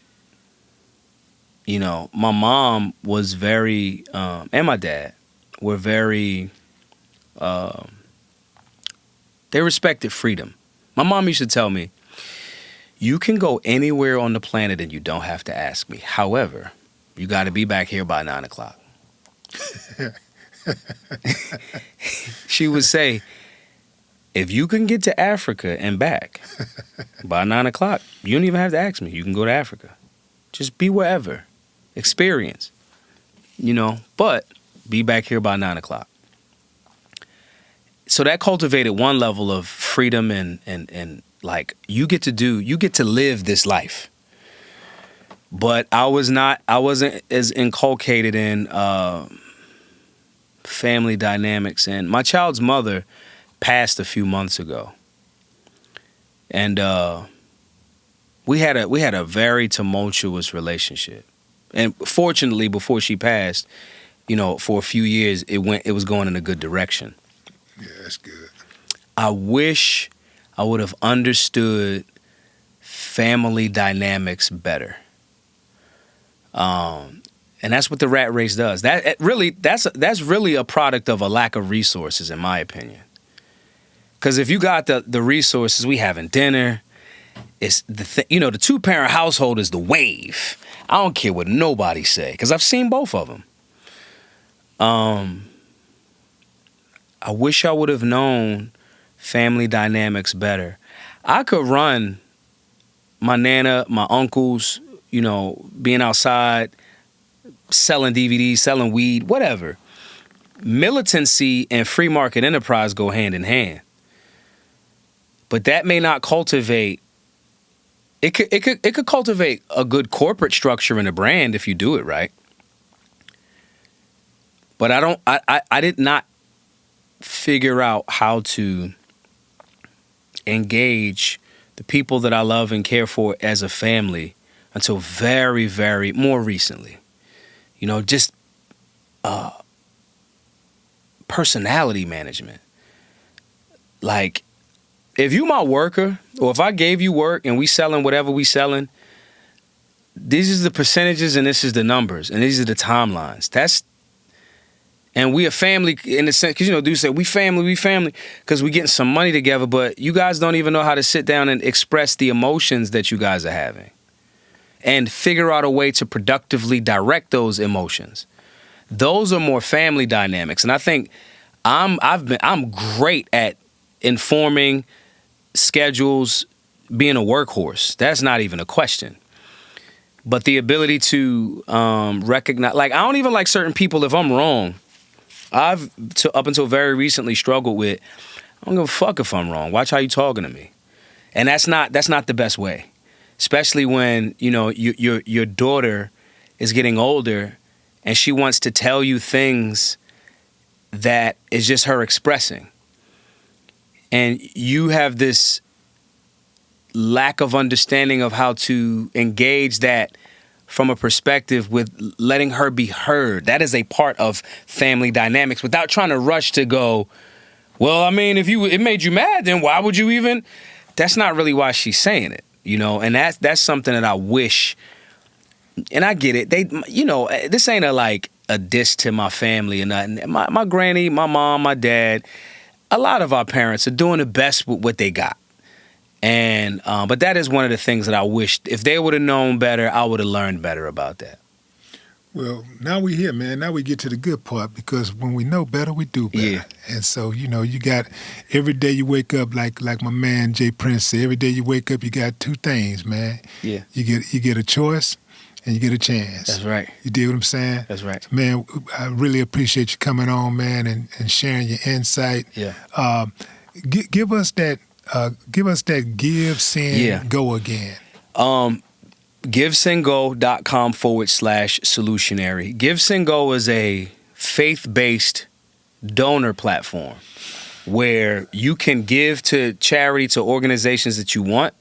My mom was very, and my dad were very, they respected freedom. My mom used to tell me, you can go anywhere on the planet and you don't have to ask me. However, you got to be back here by 9 o'clock. She would say, if you can get to Africa and back by 9 o'clock, you don't even have to ask me. You can go to Africa. Just be wherever. Experience. But be back here by 9 o'clock. So that cultivated one level of freedom and like you get to live this life. But I wasn't as inculcated in family dynamics. And my child's mother passed a few months ago. And we had a very tumultuous relationship. And fortunately, before she passed, for a few years, it was going in a good direction. Yeah, that's good. I wish I would have understood family dynamics better. And that's what the rat race does. That's really a product of a lack of resources, in my opinion. Because if you got the resources, we having dinner. It's the 2-parent household is the wave. I don't care what nobody say, because I've seen both of them. I wish I would have known family dynamics better. I could run my nana, my uncles, being outside, selling DVDs, selling weed, whatever. Militancy and free market enterprise go hand in hand. But that may not cultivate. It could cultivate a good corporate structure and a brand if you do it right. But I did not figure out how to engage the people that I love and care for as a family until very, very more recently. Just personality management. Like, if you my worker, or if I gave you work and we selling whatever we selling, these is the percentages and this is the numbers and these are the timelines. And we a family in the sense, because dudes say we family, because we getting some money together, but you guys don't even know how to sit down and express the emotions that you guys are having and figure out a way to productively direct those emotions. Those are more family dynamics. And I think I'm great at informing schedules, being a workhorse. That's not even a question. But the ability to recognize, like, I don't even like certain people if I'm wrong. I've, up until very recently, struggled with, I don't give a fuck if I'm wrong. Watch how you talking to me. And that's not the best way. Especially when, your daughter is getting older and she wants to tell you things that is just her expressing. And you have this lack of understanding of how to engage that from a perspective with letting her be heard. That is a part of family dynamics without trying to rush to go, well, I mean, if it made you mad, then why would you even? That's not really why she's saying it, and that's something that I wish, and I get it. This ain't a diss to my family or nothing. My granny, my mom, my dad, a lot of our parents are doing the best with what they got. And but that is one of the things that I wish, if they would have known better, I would have learned better about that. Well, now we here, man. Now we get to the good part, because when we know better, we do better. Yeah. And so, you got, every day you wake up, like my man Jay Prince said, every day you wake up, you got two things, man. Yeah. You get a choice and you get a chance. That's right. You dig what I'm saying? That's right. Man, I really appreciate you coming on, man, and sharing your insight. Yeah. Give us that give, send, go again. GiveSendGo.com/solutionary. GiveSendGo is a faith-based donor platform where you can give to charity, to organizations that you want.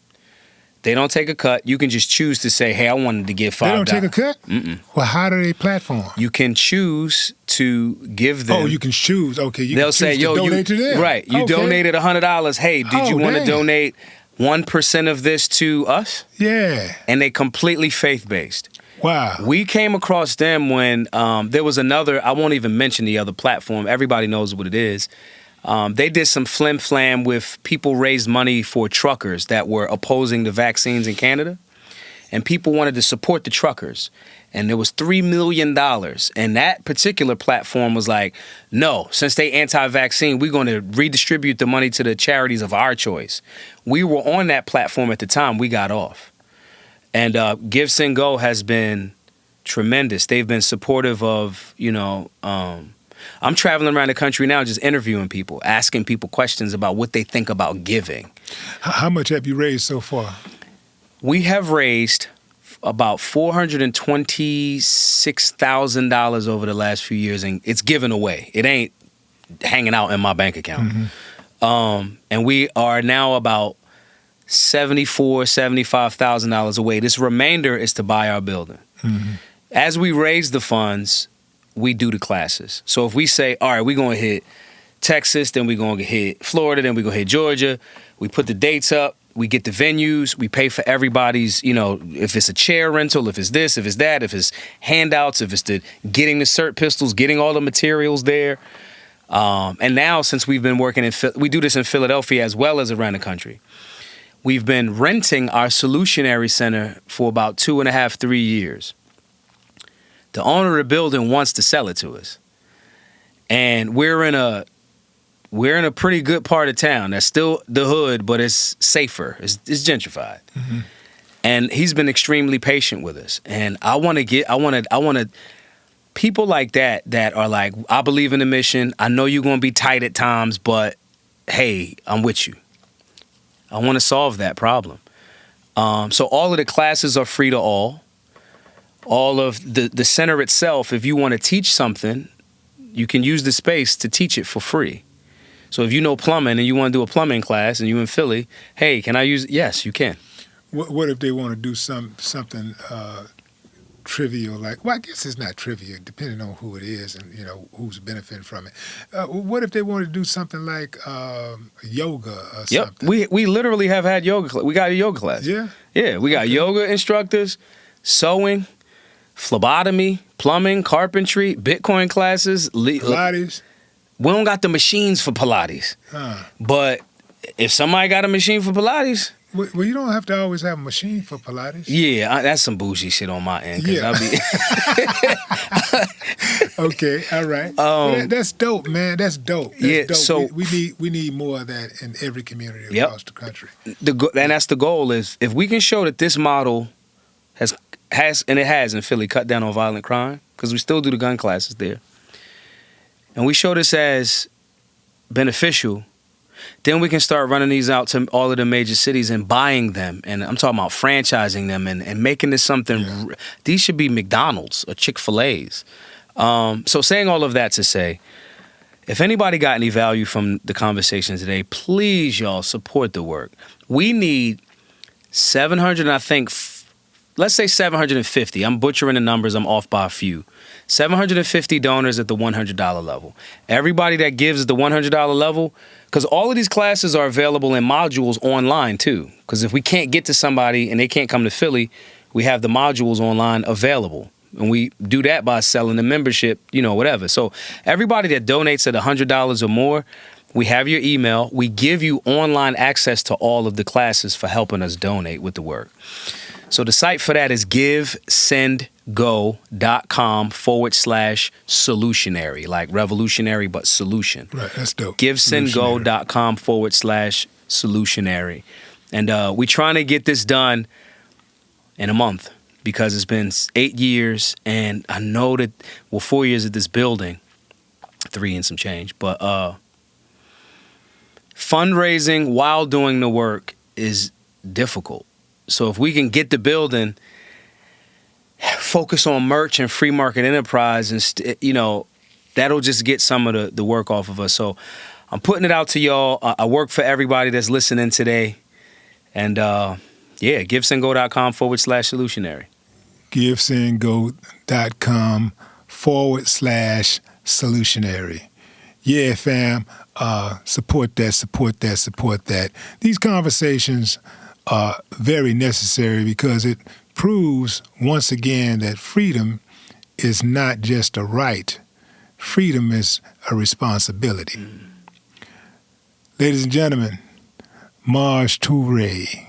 They don't take a cut. You can just choose to say, hey, I wanted to give $5. They don't take a cut? Mm-mm. Well, how do they platform? You can choose to give them. Oh, you can choose. Okay, They'll say, yo, donate to them. Right. You donated $100. Hey, did you want to donate 1% of this to us? Yeah. And they completely faith-based. Wow. We came across them when there was another, I won't even mention the other platform. Everybody knows what it is. They did some flim-flam with people raised money for truckers that were opposing the vaccines in Canada. And people wanted to support the truckers. And there was $3 million. And that particular platform was like, no, since they anti-vaccine, we're going to redistribute the money to the charities of our choice. We were on that platform at the time. We got off. And Give, Send, Go has been tremendous. They've been supportive of, I'm traveling around the country now just interviewing people, asking people questions about what they think about giving. How much have you raised so far? We have raised about $426,000 over the last few years, and it's given away. It ain't hanging out in my bank account. Mm-hmm. And we are now about $75,000 away. This remainder is to buy our building. Mm-hmm. as we raise the funds, we do the classes. So if we say, all right, we're going to hit Texas, then we're going to hit Florida, then we're going to hit Georgia, we put the dates up, we get the venues, we pay for everybody's, if it's a chair rental, if it's this, if it's that, if it's handouts, if it's getting the cert pistols, getting all the materials there. And now, since we've been working we do this in Philadelphia as well as around the country. We've been renting our Solutionary Center for about 2.5, 3 years. The owner of the building wants to sell it to us. And we're in a pretty good part of town. That's still the hood, but it's safer. It's gentrified. Mm-hmm. And he's been extremely patient with us. And I want to people like that are like, I believe in the mission. I know you're going to be tight at times, but hey, I'm with you. I want to solve that problem. So all of the classes are free to all. All of the center itself, if you want to teach something, you can use the space to teach it for free. So if you know plumbing and you want to do a plumbing class and you're in Philly, hey, can I use it? Yes, you can. What if they want to do something trivial, like, well, I guess it's not trivial, depending on who it is and, who's benefiting from it. What if they want to do something like yoga or something? We literally have had yoga. We got a yoga class. Yeah? Yeah, we got yoga instructors, sewing, phlebotomy, plumbing, carpentry, Bitcoin classes. Pilates? We don't got the machines for Pilates. But if somebody got a machine for Pilates... Well, you don't have to always have a machine for Pilates. Yeah, that's some bougie shit on my end. Yeah. Okay, all right. That's dope, man. That's dope. That's dope. So we need more of that in every community across the country. And that's the goal, is if we can show that this model has and it has in Philly, cut down on violent crime, because we still do the gun classes there, and we show this as beneficial, then we can start running these out to all of the major cities and buying them. And I'm talking about franchising them and making this something. Yeah. These should be McDonald's or Chick-fil-A's. So saying all of that to say, if anybody got any value from the conversation today, please, y'all, support the work. We need 700, I think, let's say 750. I'm butchering the numbers. I'm off by a few. 750 donors at the $100 level. Everybody that gives at the $100 level, because all of these classes are available in modules online too. Because if we can't get to somebody and they can't come to Philly, we have the modules online available. And we do that by selling the membership, whatever. So everybody that donates at $100 or more, we have your email. We give you online access to all of the classes for helping us donate with the work. So the site for that is givesendgo.com/solutionary, like revolutionary, but solution. Right, that's dope. Givesendgo.com/solutionary. And we're trying to get this done in a month because it's been 8 years. And I know that, 4 years at this building, 3 and some change. But fundraising while doing the work is difficult. So if we can get the building, focus on merch and free market enterprise, and that'll just get some of the work off of us. So I'm putting it out to y'all. I work for everybody that's listening today. And givesendgo.com/solutionary. givesendgo.com/solutionary. Yeah, fam. Support that. These conversations are very necessary because it proves once again that freedom is not just a right. Freedom is a responsibility. Ladies and gentlemen, Toure,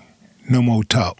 no more talk.